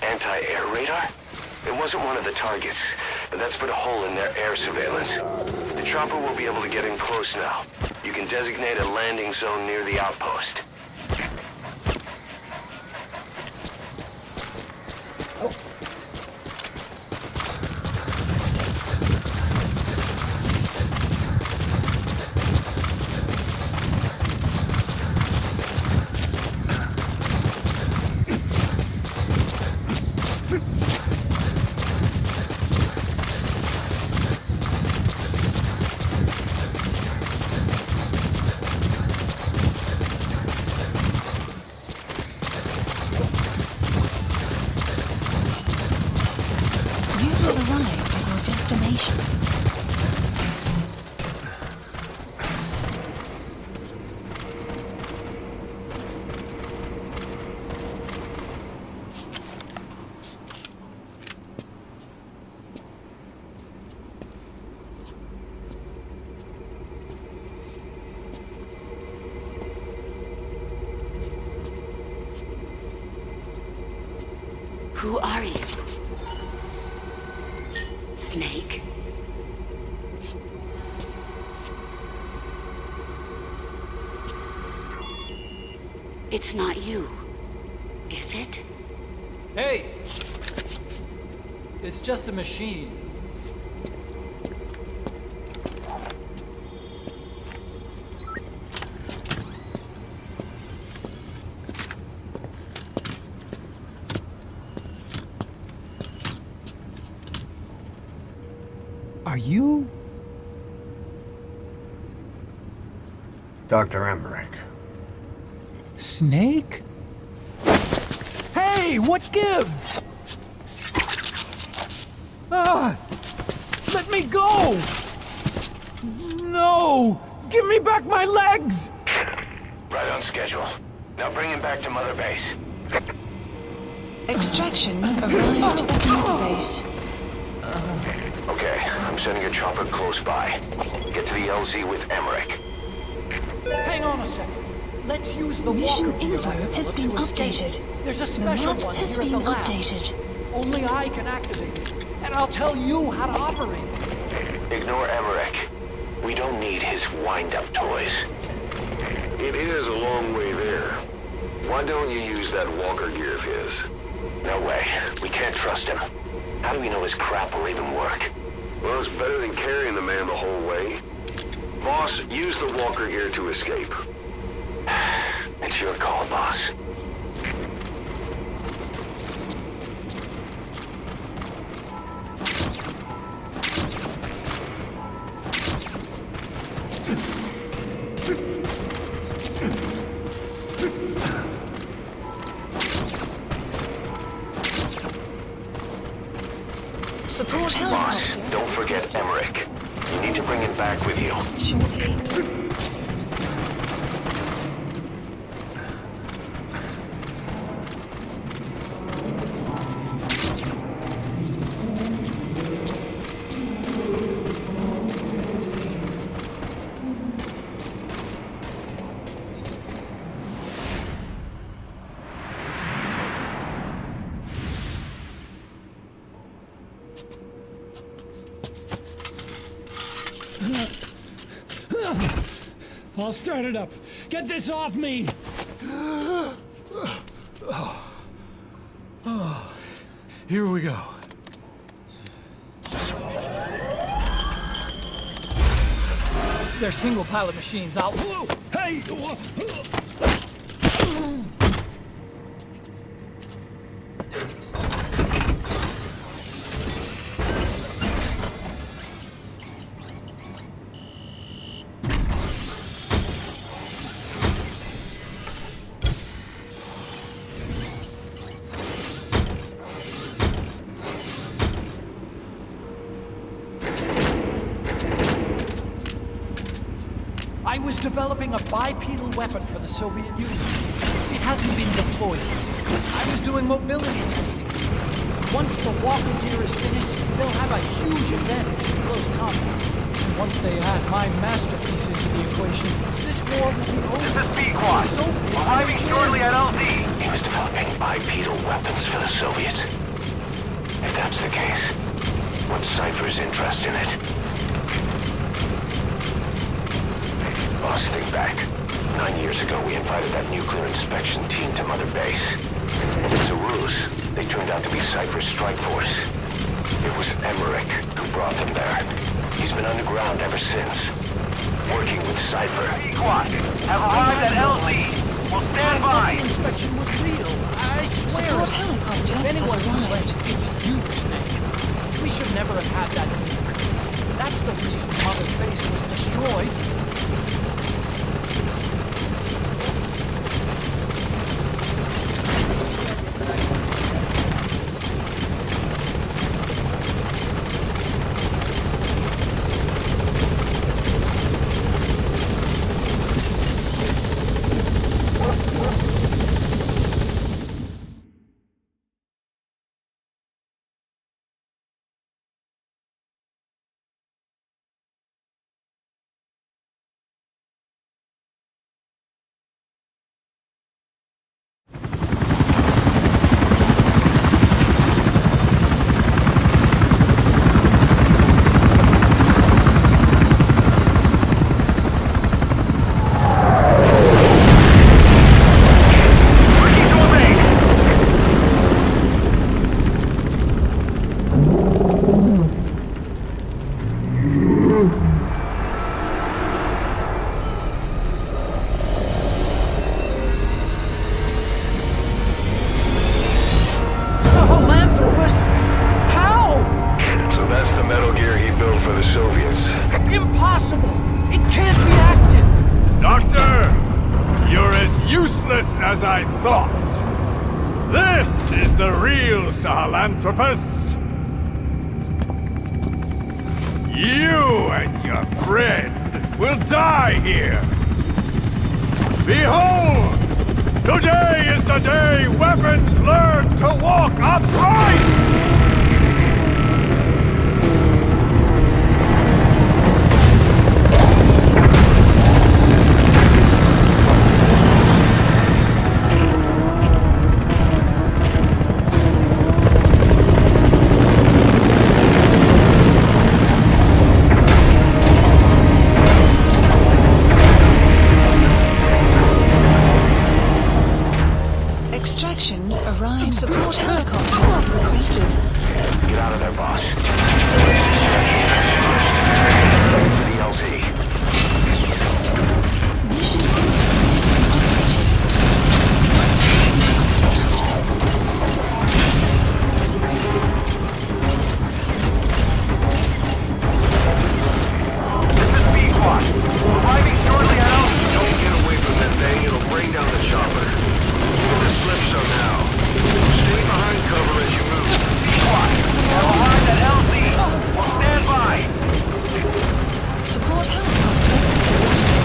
Anti-air radar? It wasn't one of the targets, and that's put a hole in their air surveillance. The chopper will be able to get in close now. You can designate a landing zone near the outpost. Who are you? Snake? It's not you, is it? Hey! It's just a machine. Are you? Dr. Emmerich. Snake? Hey, what gives? Ah! Let me go! No! Give me back my legs! Right on schedule. Now bring him back to Mother Base. Extraction arrived at Mother Base. Okay, I'm sending a chopper close by. Get to the LZ with Emmerich. Hang on a second. Let's use the Mission walker gear info has been updated. There's a The special map one has here at been the lab. updated. Only I can activate it. And I'll tell you how to operate it. Ignore Emmerich. We don't need his wind-up toys. It is a long way there. Why don't you use that walker gear of his? No way. We can't trust him. How do we know his crap will even work? Well, it's better than carrying the man the whole way. Boss, use the walker gear to escape. It's your call, boss. Support Boss, helicopter. don't forget Emmerich. You need to bring him back with you. Shortly. I'll start it up. Get this off me! Here we go. They're single pilot machines. I'll... Hey! I was developing a bipedal weapon for the Soviet Union. It hasn't been deployed yet. I was doing mobility testing. Once the walker gear is finished, they'll have a huge advantage in close combat. And once they add my masterpiece into the equation, this war will be over. This is B-Quad. Arriving shortly at LZ. He was developing bipedal weapons for the Soviets. If that's the case, what's Cypher's interest in it? Boss, think back. 9 years ago, we invited that nuclear inspection team to Mother Base. It's a ruse. They turned out to be Cypher's strike force. It was Emmerich who brought them there. He's been underground ever since, working with Cypher. B-Quad have arrived at LZ. We'll stand by. The inspection was real. I swear. Support helicopter If anyone's has arrived. complaint, it's you, Snake. We should never have had that nuke. That's the reason Mother Base was destroyed. thought. This is the real Sahelanthropus. You and your friend will die here. Behold! Today is the day weapons learn to walk upright! Extraction arrived. Support helicopter requested. Get out of there, boss. The LZ. Mission updated. This is B-Quad. Arriving shortly at LZ. Don't get away from that thing. It'll bring down the chopper. Slip so now. Stay behind cover as you move. B-Quad. We'll arrive at LZ. We'll stand by. Support helicopter selected.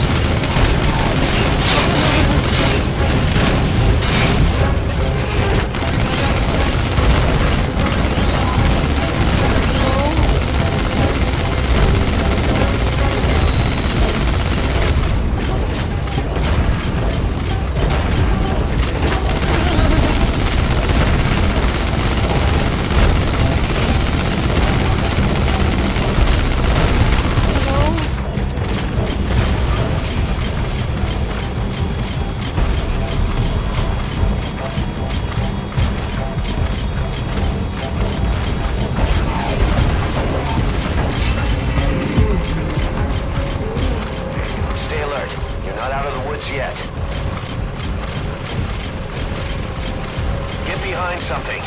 Stay alert. You're not out of the woods yet. Get behind something.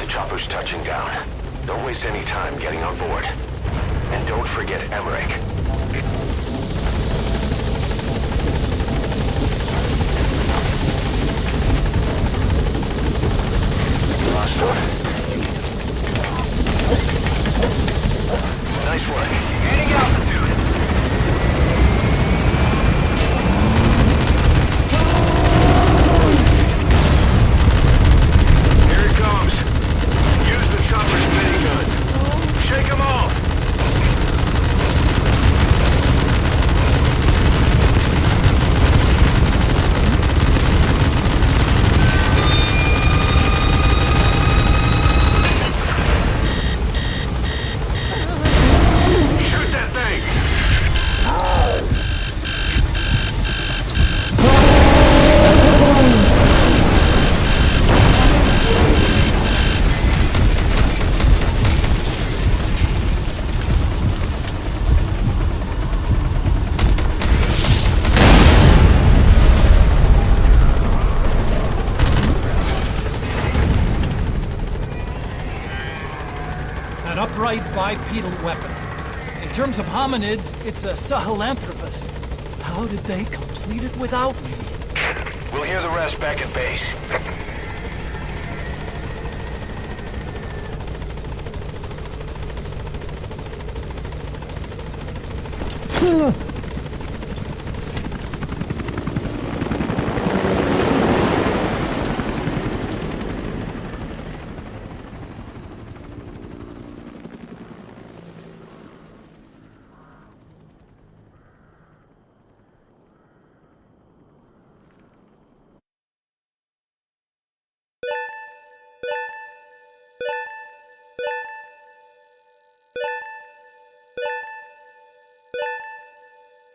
Chopper's touching down. Don't waste any time getting on board. And don't forget Emmerich. Lost order. Nice work. Gaining altitude. Here it comes. Use the chopper's spinning gun. Shake them off. Shoot that thing. An upright bipedal weapon. In terms of hominids, it's a Sahelanthropus. How did they complete it without me? We'll hear the rest back at base.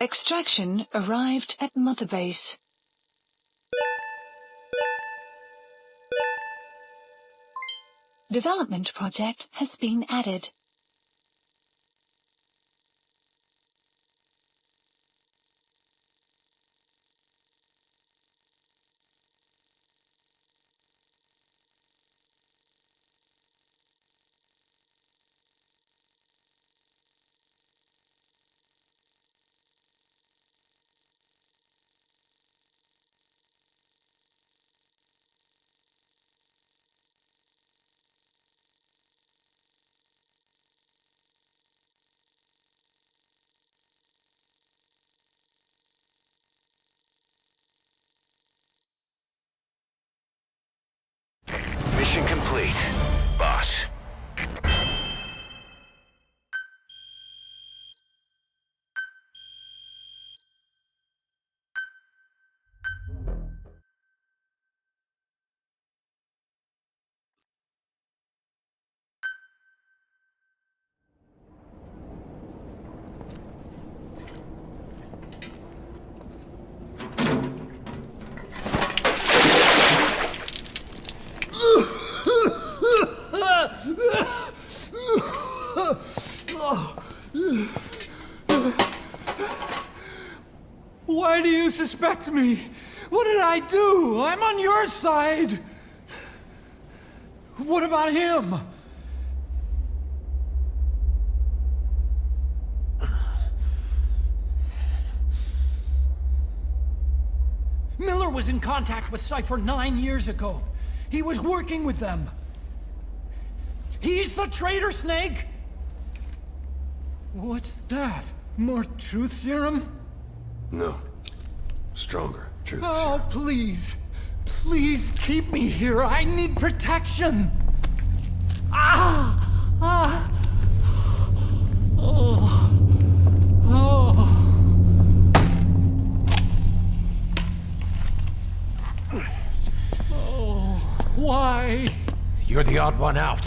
Extraction arrived at Mother Base. Development project has been added. Mission complete, boss. Why do you suspect me? What did I do? I'm on your side. What about him? Miller was in contact with Cypher 9 years ago. He was working with them. He's the traitor, Snake! What's that? More truth serum? No. Stronger truth Oh, serum. please. Please keep me here. I need protection. Ah! Ah! Oh. Oh. Oh. Why? You're the odd one out.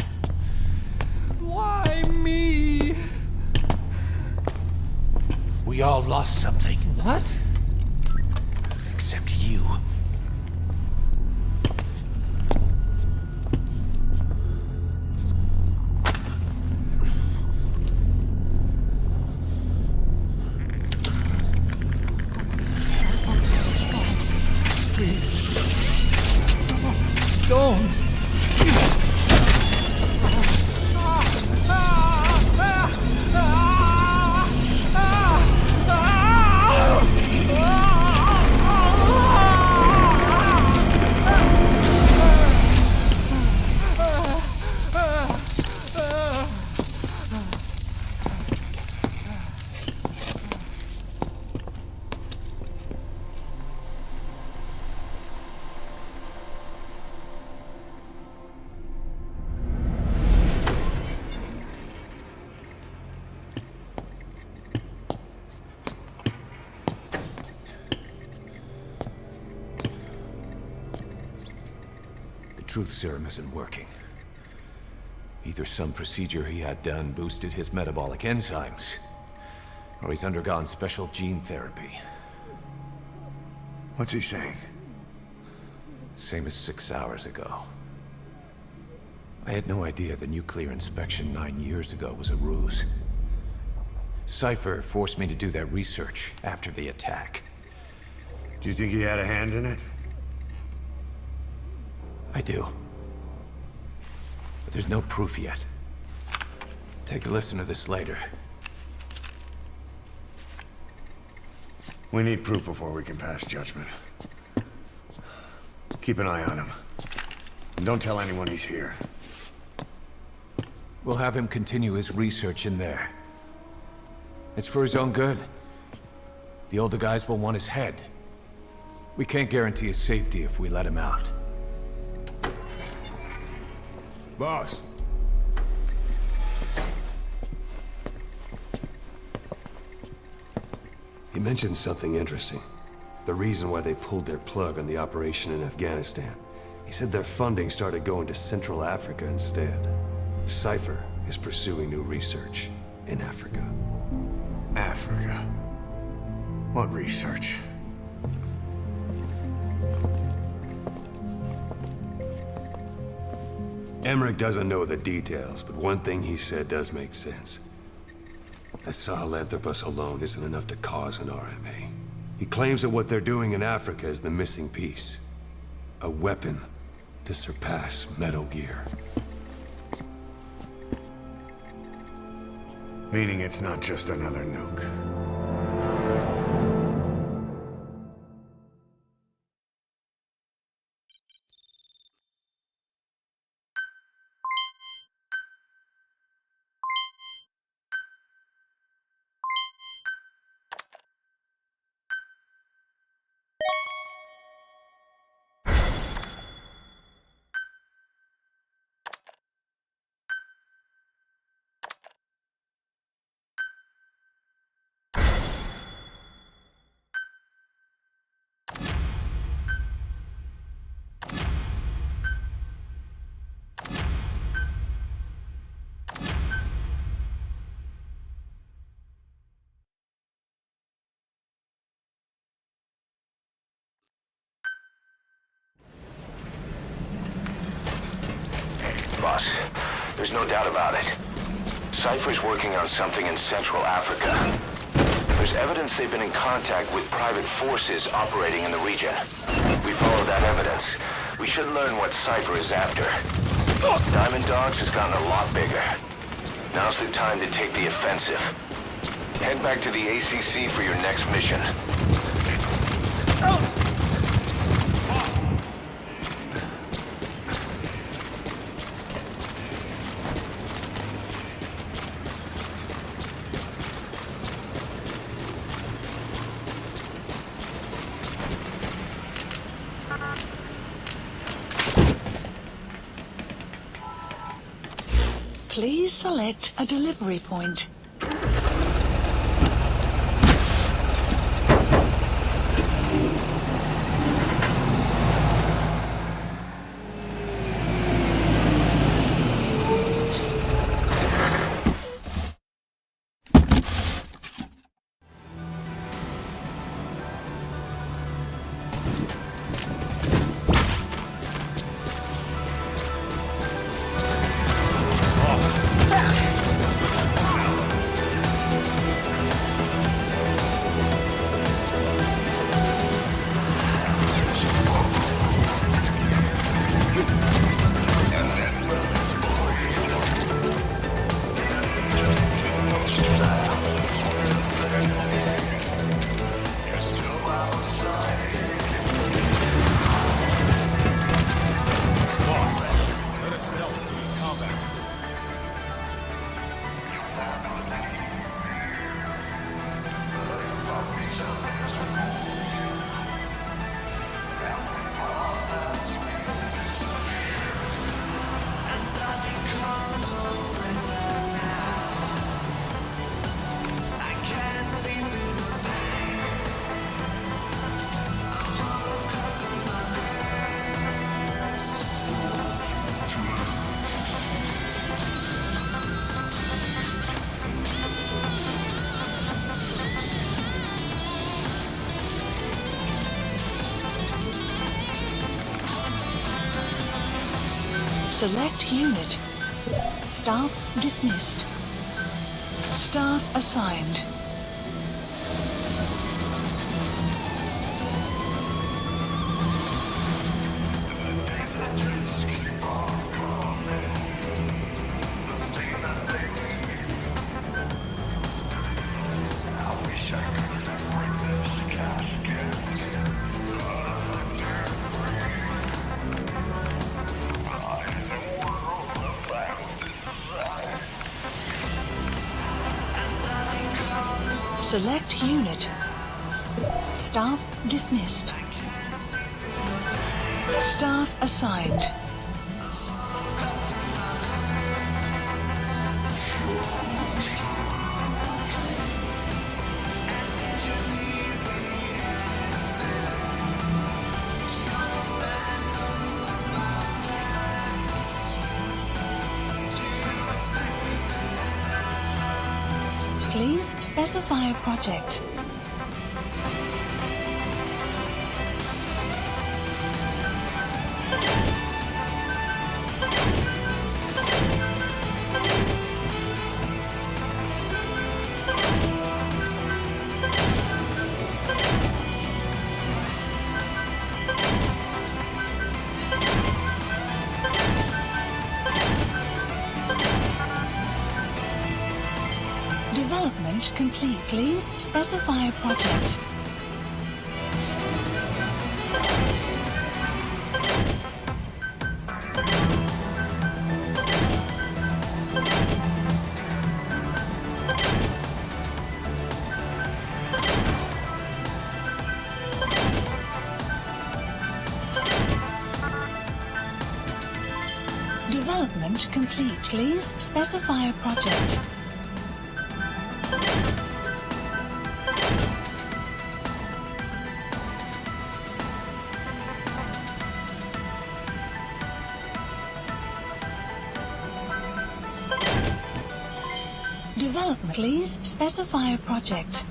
Why me? We all lost something. What? Except you. Please. Don't. Truth serum isn't working. Either some procedure he had done boosted his metabolic enzymes, or he's undergone special gene therapy. What's he saying? Same as 6 hours ago. I had no idea the nuclear inspection 9 years ago was a ruse. Cypher forced me to do that research after the attack. Do you think he had a hand in it? I do. But there's no proof yet. Take a listen to this later. We need proof before we can pass judgment. Keep an eye on him. And don't tell anyone he's here. We'll have him continue his research in there. It's for his own good. The older guys will want his head. We can't guarantee his safety if we let him out. Boss. He mentioned something interesting. The reason why they pulled their plug on the operation in Afghanistan. He said their funding started going to Central Africa instead. Cypher is pursuing new research in Africa. Africa. What research? Emmerich doesn't know the details, but one thing he said does make sense. That Sahelanthropus alone isn't enough to cause an RMA. He claims that what they're doing in Africa is the missing piece. A weapon to surpass Metal Gear. Meaning it's not just another nuke. Boss, there's no doubt about it. Cypher's working on something in Central Africa. There's evidence they've been in contact with private forces operating in the region. We follow that evidence. We should learn what Cypher is after. Diamond Dogs has gotten a lot bigger. Now's the time to take the offensive. Head back to the ACC for your next mission. Please select a delivery point. Select unit. Staff dismissed. Staff assigned. Select unit. Staff dismissed. Staff assigned. Please specify a project. Development complete. Please specify project. Development complete. Please specify a project. Development. Please specify a project.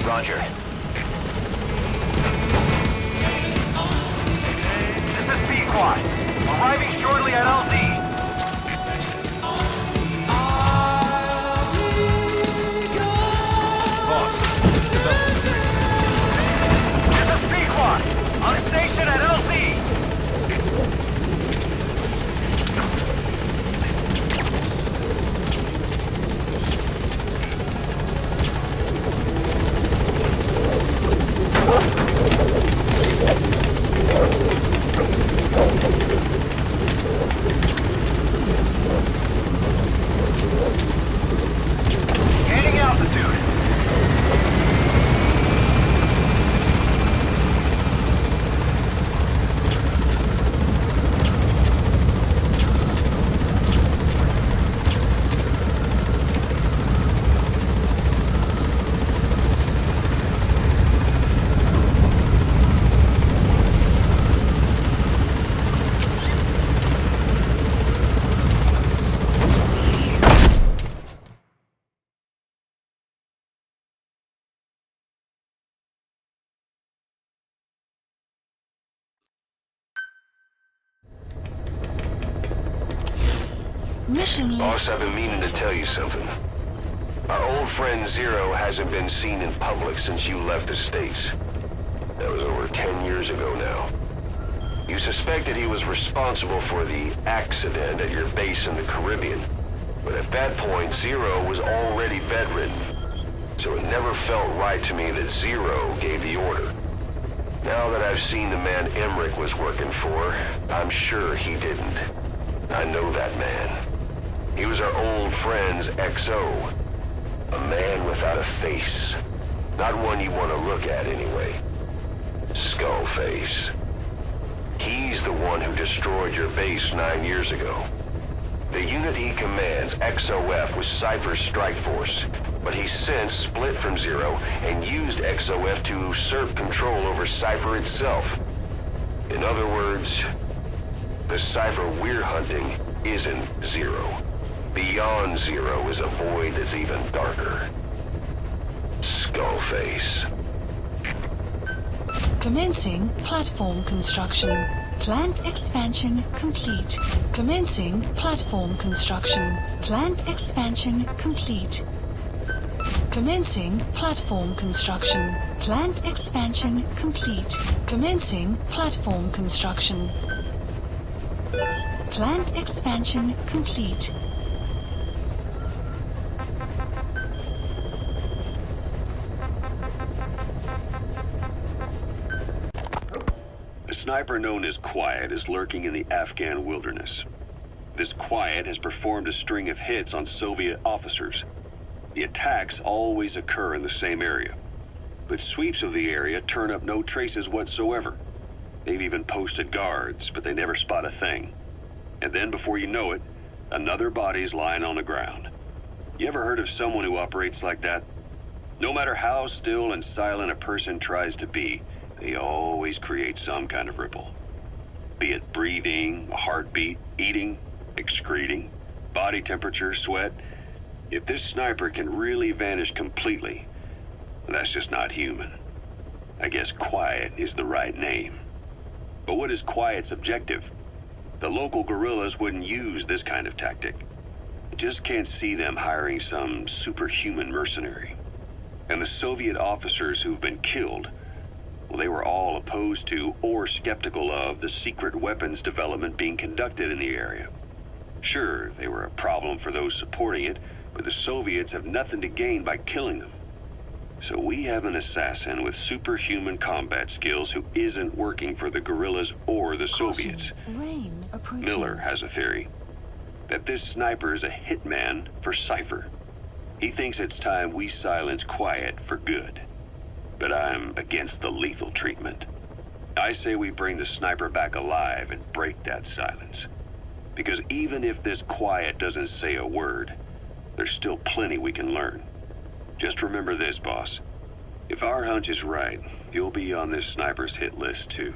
Roger. This is B-Quad. Arriving shortly at LZ. Boss, let's develop something. This is B-Quad. On station at LZ. Gaining altitude. Mission list. Boss, I've been meaning to tell you something. Our old friend Zero hasn't been seen in public since you left the States. That was over 10 years ago now. You suspected he was responsible for the accident at your base in the Caribbean. But at that point, Zero was already bedridden. So it never felt right to me that Zero gave the order. Now that I've seen the man Emmerich was working for, I'm sure he didn't. I know that man. He was our old friend's XO. A man without a face. Not one you want to look at anyway. Skullface. He's the one who destroyed your base 9 years ago. The unit he commands, XOF, was Cypher's strike force, but he's since split from Zero and used XOF to usurp control over Cypher itself. In other words, the Cypher we're hunting isn't Zero. Beyond Zero is a void that's even darker. Skullface. Commencing platform construction. Plant expansion complete. Commencing platform construction. Plant expansion complete. Commencing platform construction. Plant expansion complete. Commencing platform construction. Plant expansion complete. A sniper known as Quiet is lurking in the Afghan wilderness. This Quiet has performed a string of hits on Soviet officers. The attacks always occur in the same area, but sweeps of the area turn up no traces whatsoever. They've even posted guards, but they never spot a thing. And then before you know it, another body's lying on the ground. You ever heard of someone who operates like that? No matter how still and silent a person tries to be, they always create some kind of ripple. Be it breathing, a heartbeat, eating, excreting, body temperature, sweat. If this sniper can really vanish completely, that's just not human. I guess Quiet is the right name. But what is Quiet's objective? The local guerrillas wouldn't use this kind of tactic. I just can't see them hiring some superhuman mercenary. And the Soviet officers who've been killed, well, they were all opposed to or skeptical of the secret weapons development being conducted in the area. Sure, they were a problem for those supporting it, but the Soviets have nothing to gain by killing them. So we have an assassin with superhuman combat skills who isn't working for the guerrillas or the Soviets. Miller has a theory that this sniper is a hitman for Cypher. He thinks it's time we silence Quiet for good. But I'm against the lethal treatment. I say we bring the sniper back alive and break that silence. Because even if this Quiet doesn't say a word, there's still plenty we can learn. Just remember this, boss. If our hunch is right, you'll be on this sniper's hit list too.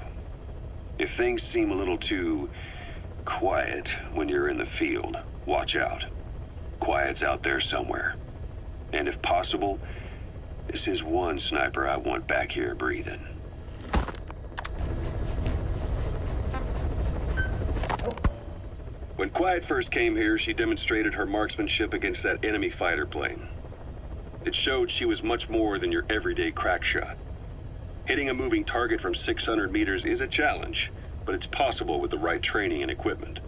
If things seem a little too quiet when you're in the field, watch out. Quiet's out there somewhere. And if possible, this is one sniper I want back here breathing. When Quiet first came here, she demonstrated her marksmanship against that enemy fighter plane. It showed she was much more than your everyday crack shot. Hitting a moving target from 600 meters is a challenge, but it's possible with the right training and equipment.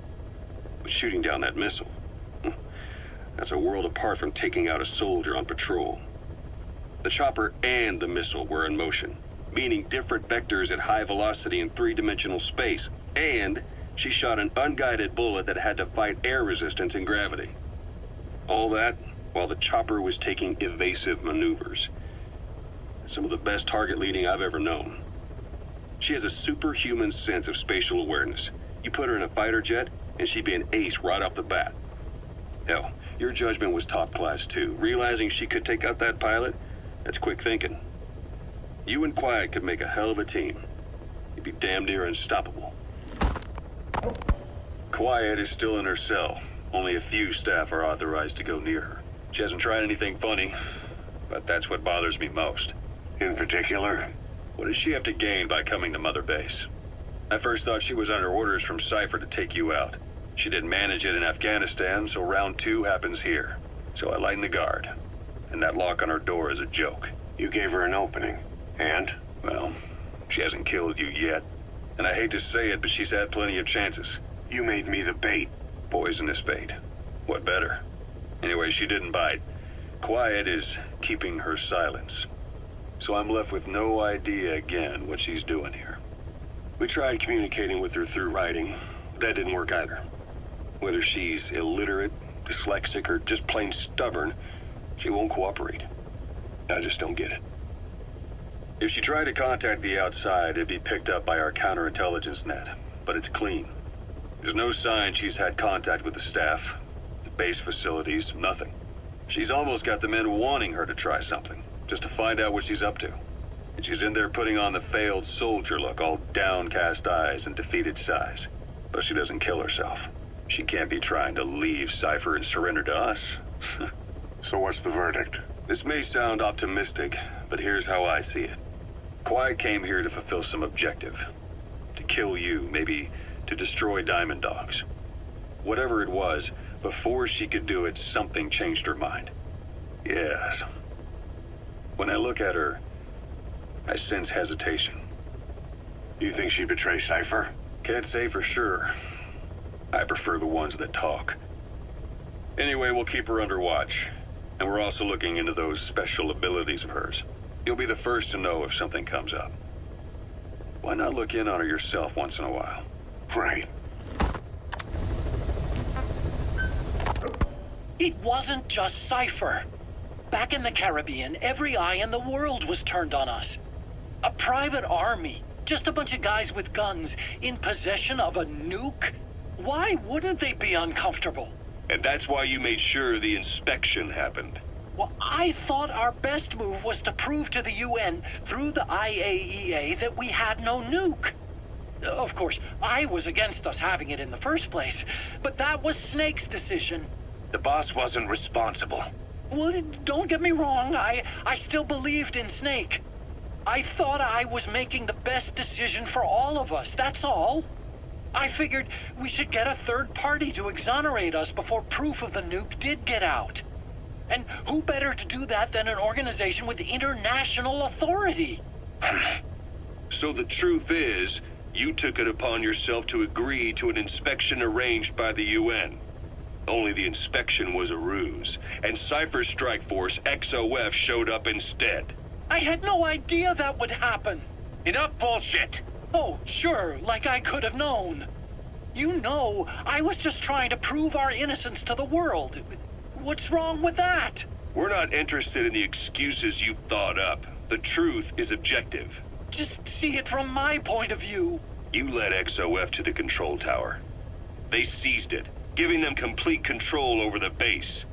But shooting down that missile, that's a world apart from taking out a soldier on patrol. The chopper and the missile were in motion, meaning different vectors at high velocity in three-dimensional space, and she shot an unguided bullet that had to fight air resistance and gravity. All that while the chopper was taking evasive maneuvers. Some of the best target leading I've ever known. She has a superhuman sense of spatial awareness. You put her in a fighter jet, and she'd be an ace right off the bat. Hell, your judgment was top class too. Realizing she could take out that pilot, that's quick thinking. You and Quiet could make a hell of a team. You'd be damn near unstoppable. Quiet is still in her cell. Only a few staff are authorized to go near her. She hasn't tried anything funny, but that's what bothers me most. In particular? What does she have to gain by coming to Mother Base? I first thought she was under orders from Cypher to take you out. She didn't manage it in Afghanistan, so round 2 happens here. So I lighten the guard. And that lock on her door is a joke. You gave her an opening. And? Well, she hasn't killed you yet. And I hate to say it, but she's had plenty of chances. You made me the bait. Poisonous bait. What better? Anyway, she didn't bite. Quiet is keeping her silence. So I'm left with no idea again what she's doing here. We tried communicating with her through writing. That didn't work either. Whether she's illiterate, dyslexic, or just plain stubborn, she won't cooperate. I just don't get it. If she tried to contact the outside, it'd be picked up by our counterintelligence net, but it's clean. There's no sign she's had contact with the staff, the base facilities, nothing. She's almost got the men wanting her to try something, just to find out what she's up to. And she's in there putting on the failed soldier look, all downcast eyes and defeated sighs. But she doesn't kill herself. She can't be trying to leave Cypher and surrender to us. So what's the verdict? This may sound optimistic, but here's how I see it. Quiet came here to fulfill some objective. To kill you, maybe to destroy Diamond Dogs. Whatever it was, before she could do it, something changed her mind. Yes. When I look at her, I sense hesitation. You think she betrayed Cypher? Can't say for sure. I prefer the ones that talk. Anyway, we'll keep her under watch. And we're also looking into those special abilities of hers. You'll be the first to know if something comes up. Why not look in on her yourself once in a while? Right. It wasn't just Cypher. Back in the Caribbean, every eye in the world was turned on us. A private army, just a bunch of guys with guns, in possession of a nuke? Why wouldn't they be uncomfortable? And that's why you made sure the inspection happened. Well, I thought our best move was to prove to the UN through the IAEA that we had no nuke. Of course, I was against us having it in the first place, but that was Snake's decision. The boss wasn't responsible. Well, don't get me wrong, I still believed in Snake. I thought I was making the best decision for all of us, that's all. I figured we should get a third party to exonerate us before proof of the nuke did get out. And who better to do that than an organization with international authority? So the truth is, you took it upon yourself to agree to an inspection arranged by the UN. Only the inspection was a ruse, and Cypher's strike force, XOF, showed up instead. I had no idea that would happen. Enough bullshit! Oh, sure, like I could have known. You know, I was just trying to prove our innocence to the world. What's wrong with that? We're not interested in the excuses you've thought up. The truth is objective. Just see it from my point of view. You led XOF to the control tower. They seized it, giving them complete control over the base.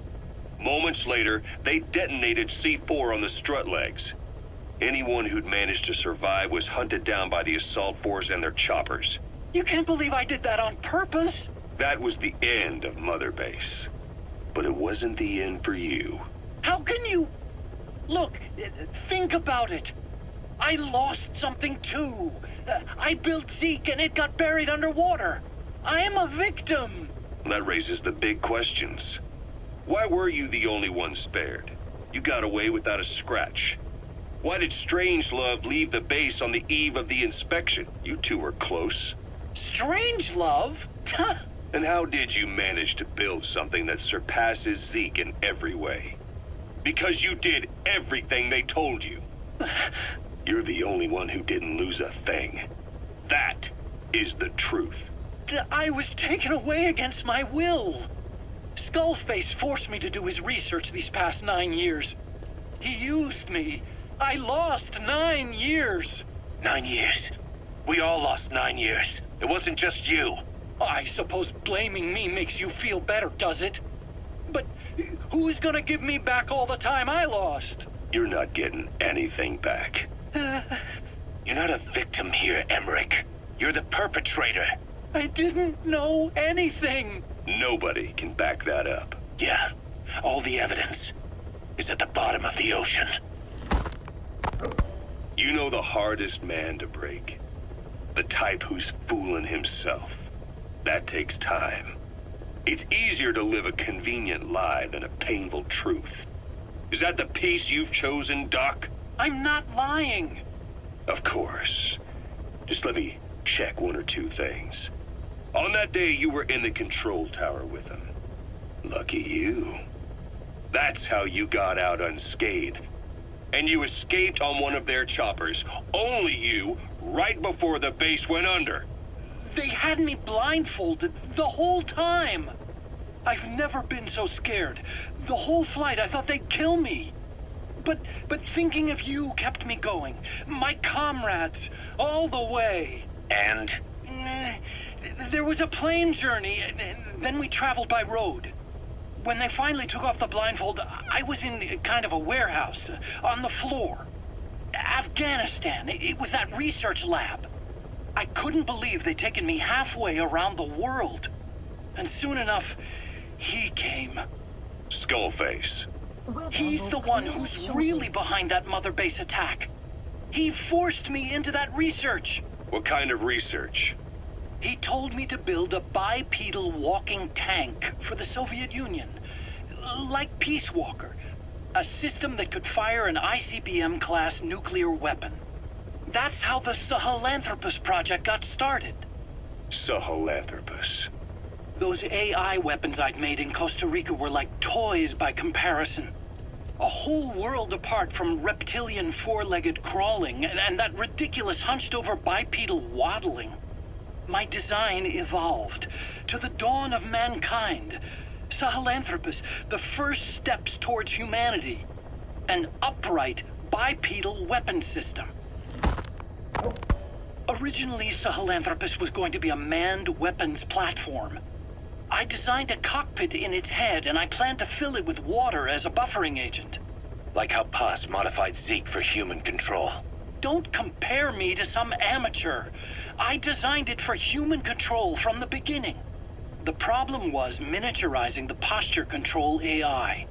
Moments later, they detonated C4 on the strut legs. Anyone who'd managed to survive was hunted down by the assault force and their choppers. You can't believe I did that on purpose. That was the end of Mother Base. But it wasn't the end for you. How can you... Look, think about it. I lost something too. I built Zeke and it got buried underwater. I am a victim. That raises the big questions. Why were you the only one spared? You got away without a scratch. Why did Strangelove leave the base on the eve of the inspection? You two were close. Strangelove? And how did you manage to build something that surpasses Zeke in every way? Because you did everything they told you. You're the only one who didn't lose a thing. That is the truth. I was taken away against my will. Skullface forced me to do his research these past 9 years. He used me. I lost 9 years. 9 years. We all lost 9 years. It wasn't just you. I suppose blaming me makes you feel better, does it? But who's gonna give me back all the time I lost? You're not getting anything back. You're not a victim here, Emmerich. You're the perpetrator. I didn't know anything. Nobody can back that up. Yeah, all the evidence is at the bottom of the ocean. You know the hardest man to break? The type who's fooling himself. That takes time. It's easier to live a convenient lie than a painful truth. Is that the peace you've chosen, Doc? I'm not lying. Of course. Just let me check one or two things. On that day, you were in the control tower with them. Lucky you. That's how you got out unscathed. And you escaped on one of their choppers. Only you, right before the base went under. They had me blindfolded the whole time. I've never been so scared. The whole flight, I thought they'd kill me. But thinking of you kept me going. My comrades, all the way. And? There was a plane journey, and then we traveled by road. When they finally took off the blindfold, I was in kind of a warehouse, on the floor. Afghanistan, it was that research lab. I couldn't believe they'd taken me halfway around the world. And soon enough, he came. Skullface. He's the one who's really behind that Mother Base attack. He forced me into that research. What kind of research? He told me to build a bipedal walking tank for the Soviet Union. Like Peace Walker. A system that could fire an ICBM-class nuclear weapon. That's how the Sahelanthropus project got started. Sahelanthropus. Those AI weapons I'd made in Costa Rica were like toys by comparison. A whole world apart from reptilian four-legged crawling and that ridiculous hunched-over bipedal waddling. My design evolved. To the dawn of mankind. Sahelanthropus, the first steps towards humanity. An upright, bipedal weapon system. Originally, Sahelanthropus was going to be a manned weapons platform. I designed a cockpit in its head, and I planned to fill it with water as a buffering agent. Like how Paz modified Zeke for human control. Don't compare me to some amateur. I designed it for human control from the beginning. The problem was miniaturizing the posture control AI.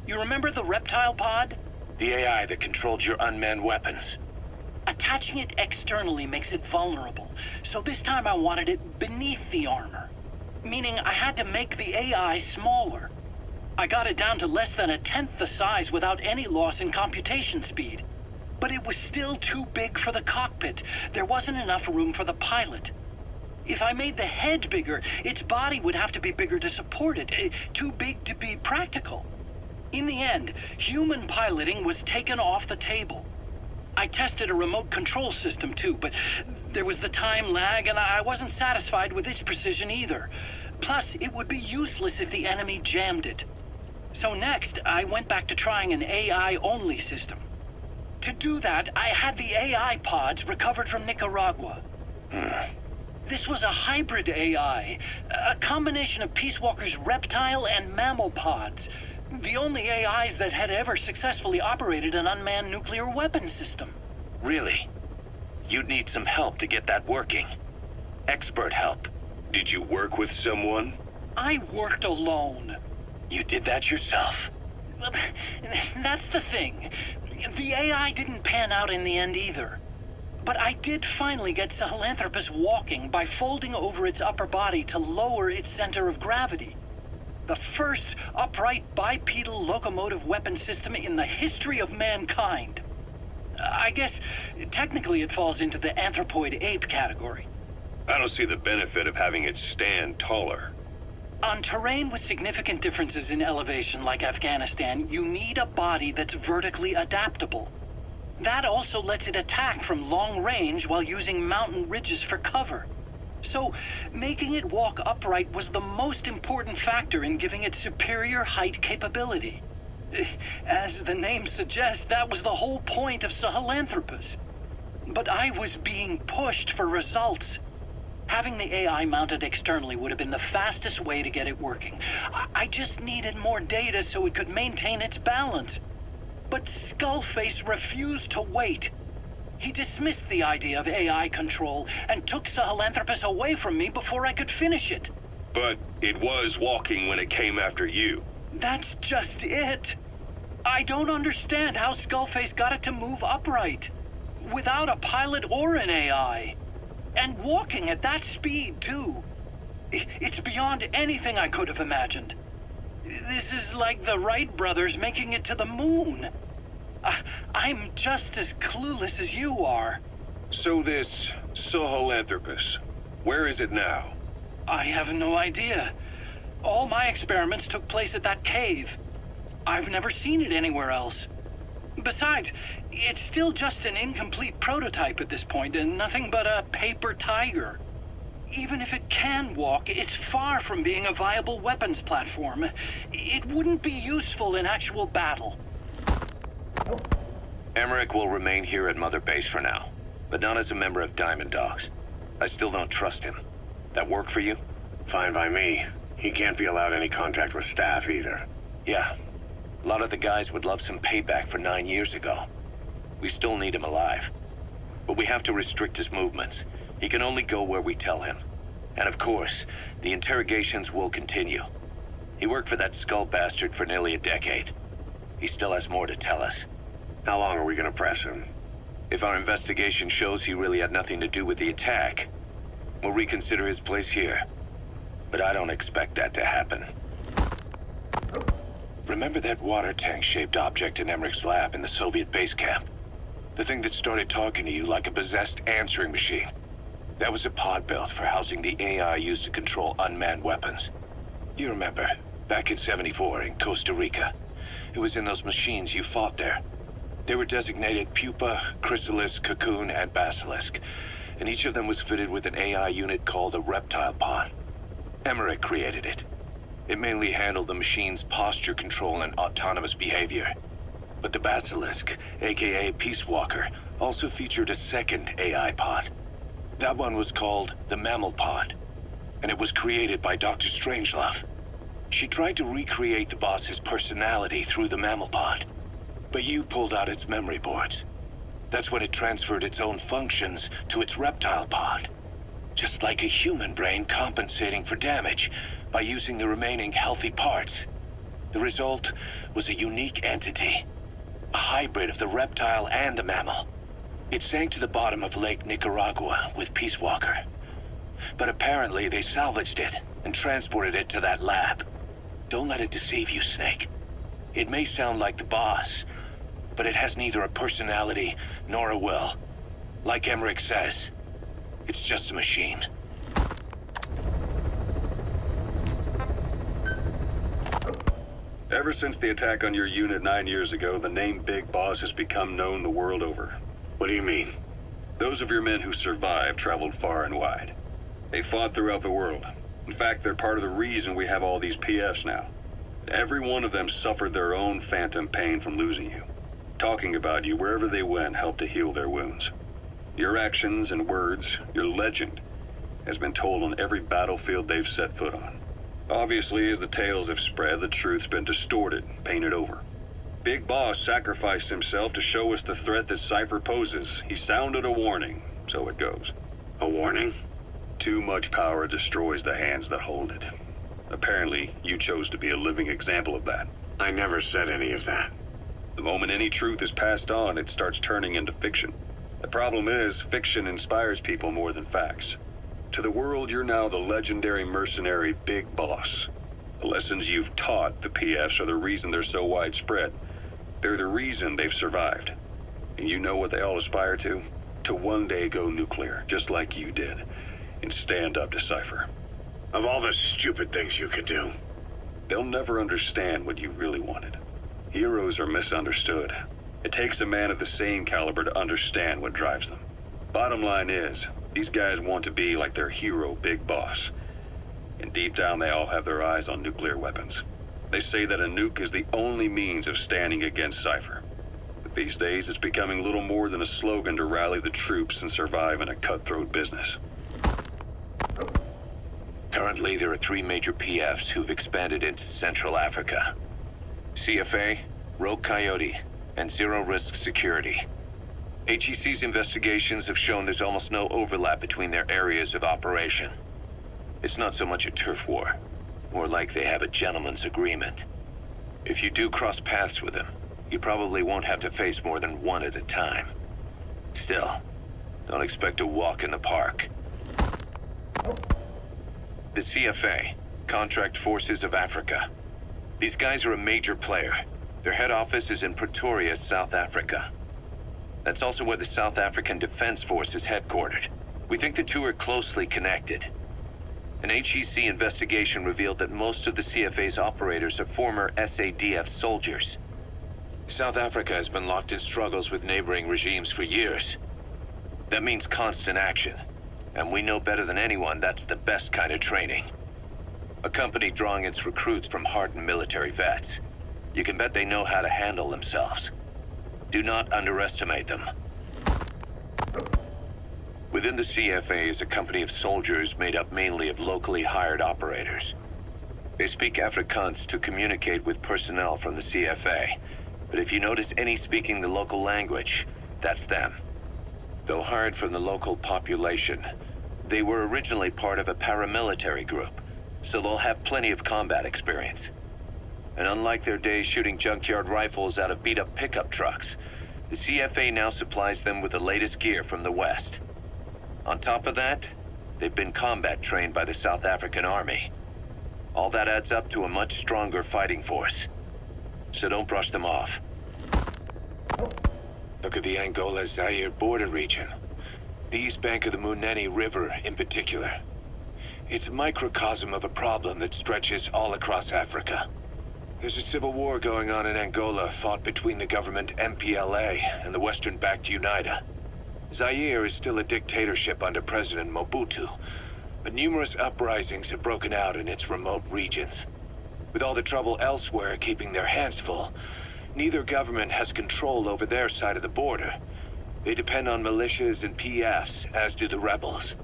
You remember the reptile pod? The AI that controlled your unmanned weapons. Attaching it externally makes it vulnerable, so this time I wanted it beneath the armor. Meaning I had to make the AI smaller. I got it down to less than 1/10 the size without any loss in computation speed. But it was still too big for the cockpit. There wasn't enough room for the pilot. If I made the head bigger, its body would have to be bigger to support it. Too big to be practical. In the end, human piloting was taken off the table. I tested a remote control system too, but there was the time lag and I wasn't satisfied with its precision either. Plus, it would be useless if the enemy jammed it. So next, I went back to trying an AI-only system. To do that, I had the AI pods recovered from Nicaragua. This was a hybrid AI, a combination of Peace Walker's reptile and mammal pods. The only AIs that had ever successfully operated an unmanned nuclear weapon system. Really? You'd need some help to get that working. Expert help. Did you work with someone? I worked alone. You did that yourself? That's the thing. The AI didn't pan out in the end either. But I did finally get Sahelanthropus walking by folding over its upper body to lower its center of gravity. The first upright bipedal locomotive weapon system in the history of mankind. I guess, technically it falls into the anthropoid ape category. I don't see the benefit of having it stand taller. On terrain with significant differences in elevation like Afghanistan, you need a body that's vertically adaptable. That also lets it attack from long range while using mountain ridges for cover. So, making it walk upright was the most important factor in giving it superior height capability. As the name suggests, that was the whole point of Sahelanthropus. But I was being pushed for results. Having the AI mounted externally would have been the fastest way to get it working. I just needed more data so it could maintain its balance. But Skullface refused to wait. He dismissed the idea of AI control and took Sahelanthropus away from me before I could finish it. But it was walking when it came after you. That's just it. I don't understand how Skullface got it to move upright, without a pilot or an AI. And walking at that speed, too. It's beyond anything I could have imagined. This is like the Wright brothers making it to the moon. I'm just as clueless as you are. So this Sahelanthropus, where is it now? I have no idea. All my experiments took place at that cave. I've never seen it anywhere else. Besides, it's still just an incomplete prototype at this point, and nothing but a paper tiger. Even if it can walk, it's far from being a viable weapons platform. It wouldn't be useful in actual battle. Emmerich will remain here at Mother Base for now, but not as a member of Diamond Dogs. I still don't trust him. That work for you? Fine by me. He can't be allowed any contact with staff either. Yeah. A lot of the guys would love some payback for 9 years ago. We still need him alive. But we have to restrict his movements. He can only go where we tell him. And of course, the interrogations will continue. He worked for that skull bastard for nearly a decade. He still has more to tell us. How long are we gonna press him? If our investigation shows he really had nothing to do with the attack, we'll reconsider his place here. But I don't expect that to happen. Remember that water tank-shaped object in Emmerich's lab in the Soviet base camp? The thing that started talking to you like a possessed answering machine. That was a pod built for housing the AI used to control unmanned weapons. You remember, back in '74 in Costa Rica. It was in those machines you fought there. They were designated Pupa, Chrysalis, Cocoon, and Basilisk, and each of them was fitted with an AI unit called a reptile pod. Emmerich created it. It mainly handled the machine's posture control and autonomous behavior. But the Basilisk, aka Peace Walker, also featured a second AI pod. That one was called the Mammal Pod, and it was created by Dr. Strangelove. She tried to recreate the boss's personality through the Mammal Pod, but you pulled out its memory boards. That's when it transferred its own functions to its reptile pod. Just like a human brain compensating for damage by using the remaining healthy parts. The result was a unique entity, a hybrid of the reptile and the mammal. It sank to the bottom of Lake Nicaragua with Peace Walker. But apparently they salvaged it and transported it to that lab. Don't let it deceive you, Snake. It may sound like the boss, but it has neither a personality nor a will. Like Emmerich says, it's just a machine. Ever since the attack on your unit 9 years ago, the name Big Boss has become known the world over. What do you mean? Those of your men who survived traveled far and wide. They fought throughout the world. In fact, they're part of the reason we have all these PFs now. Every one of them suffered their own phantom pain from losing you. Talking about you wherever they went helped to heal their wounds. Your actions and words, your legend, has been told on every battlefield they've set foot on. Obviously, as the tales have spread, the truth's been distorted, painted over. Big Boss sacrificed himself to show us the threat that Cypher poses. He sounded a warning, so it goes. A warning? Too much power destroys the hands that hold it. Apparently, you chose to be a living example of that. I never said any of that. The moment any truth is passed on, it starts turning into fiction. The problem is, fiction inspires people more than facts. To the world, you're now the legendary mercenary Big Boss. The lessons you've taught the PFs are the reason they're so widespread. They're the reason they've survived. And you know what they all aspire to? To one day go nuclear, just like you did, and stand up to Cypher. Of all the stupid things you could do. They'll never understand what you really wanted. Heroes are misunderstood. It takes a man of the same caliber to understand what drives them. Bottom line is, these guys want to be like their hero, Big Boss. And deep down, they all have their eyes on nuclear weapons. They say that a nuke is the only means of standing against Cypher. But these days, it's becoming little more than a slogan to rally the troops and survive in a cutthroat business. Currently, there are 3 major PFs who've expanded into Central Africa. CFA, Rogue Coyote, and Zero Risk Security. HEC's investigations have shown there's almost no overlap between their areas of operation. It's not so much a turf war, more like they have a gentleman's agreement. If you do cross paths with them, you probably won't have to face more than one at a time. Still, don't expect a walk in the park. The CFA, Contract Forces of Africa. These guys are a major player. Their head office is in Pretoria, South Africa. That's also where the South African Defense Force is headquartered. We think the two are closely connected. An HEC investigation revealed that most of the CFA's operators are former SADF soldiers. South Africa has been locked in struggles with neighboring regimes for years. That means constant action, and we know better than anyone that's the best kind of training. A company drawing its recruits from hardened military vets. You can bet they know how to handle themselves. Do not underestimate them. Within the CFA is a company of soldiers made up mainly of locally hired operators. They speak Afrikaans to communicate with personnel from the CFA, but if you notice any speaking the local language, that's them. Though hired from the local population, they were originally part of a paramilitary group, so they'll have plenty of combat experience. And unlike their days shooting junkyard rifles out of beat-up pickup trucks, The CFA now supplies them with the latest gear from the West. On top of that, they've been combat trained by the South African Army. All that adds up to a much stronger fighting force. So don't brush them off. Look at the Angola-Zaire border region. The east bank of the Munene River in particular. It's a microcosm of a problem that stretches all across Africa. There's a civil war going on in Angola, fought between the government MPLA and the Western-backed UNITA. Zaire is still a dictatorship under President Mobutu, but numerous uprisings have broken out in its remote regions. With all the trouble elsewhere keeping their hands full, neither government has control over their side of the border. They depend on militias and PFs, as do the rebels.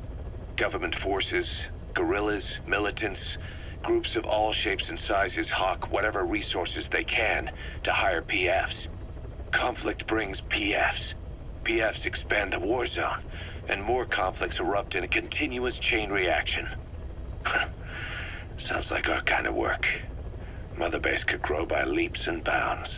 Government forces, guerrillas, militants, groups of all shapes and sizes hawk whatever resources they can to hire PFs. Conflict brings PFs. PFs expand the war zone, and more conflicts erupt in a continuous chain reaction. Sounds like our kind of work. Mother Base could grow by leaps and bounds.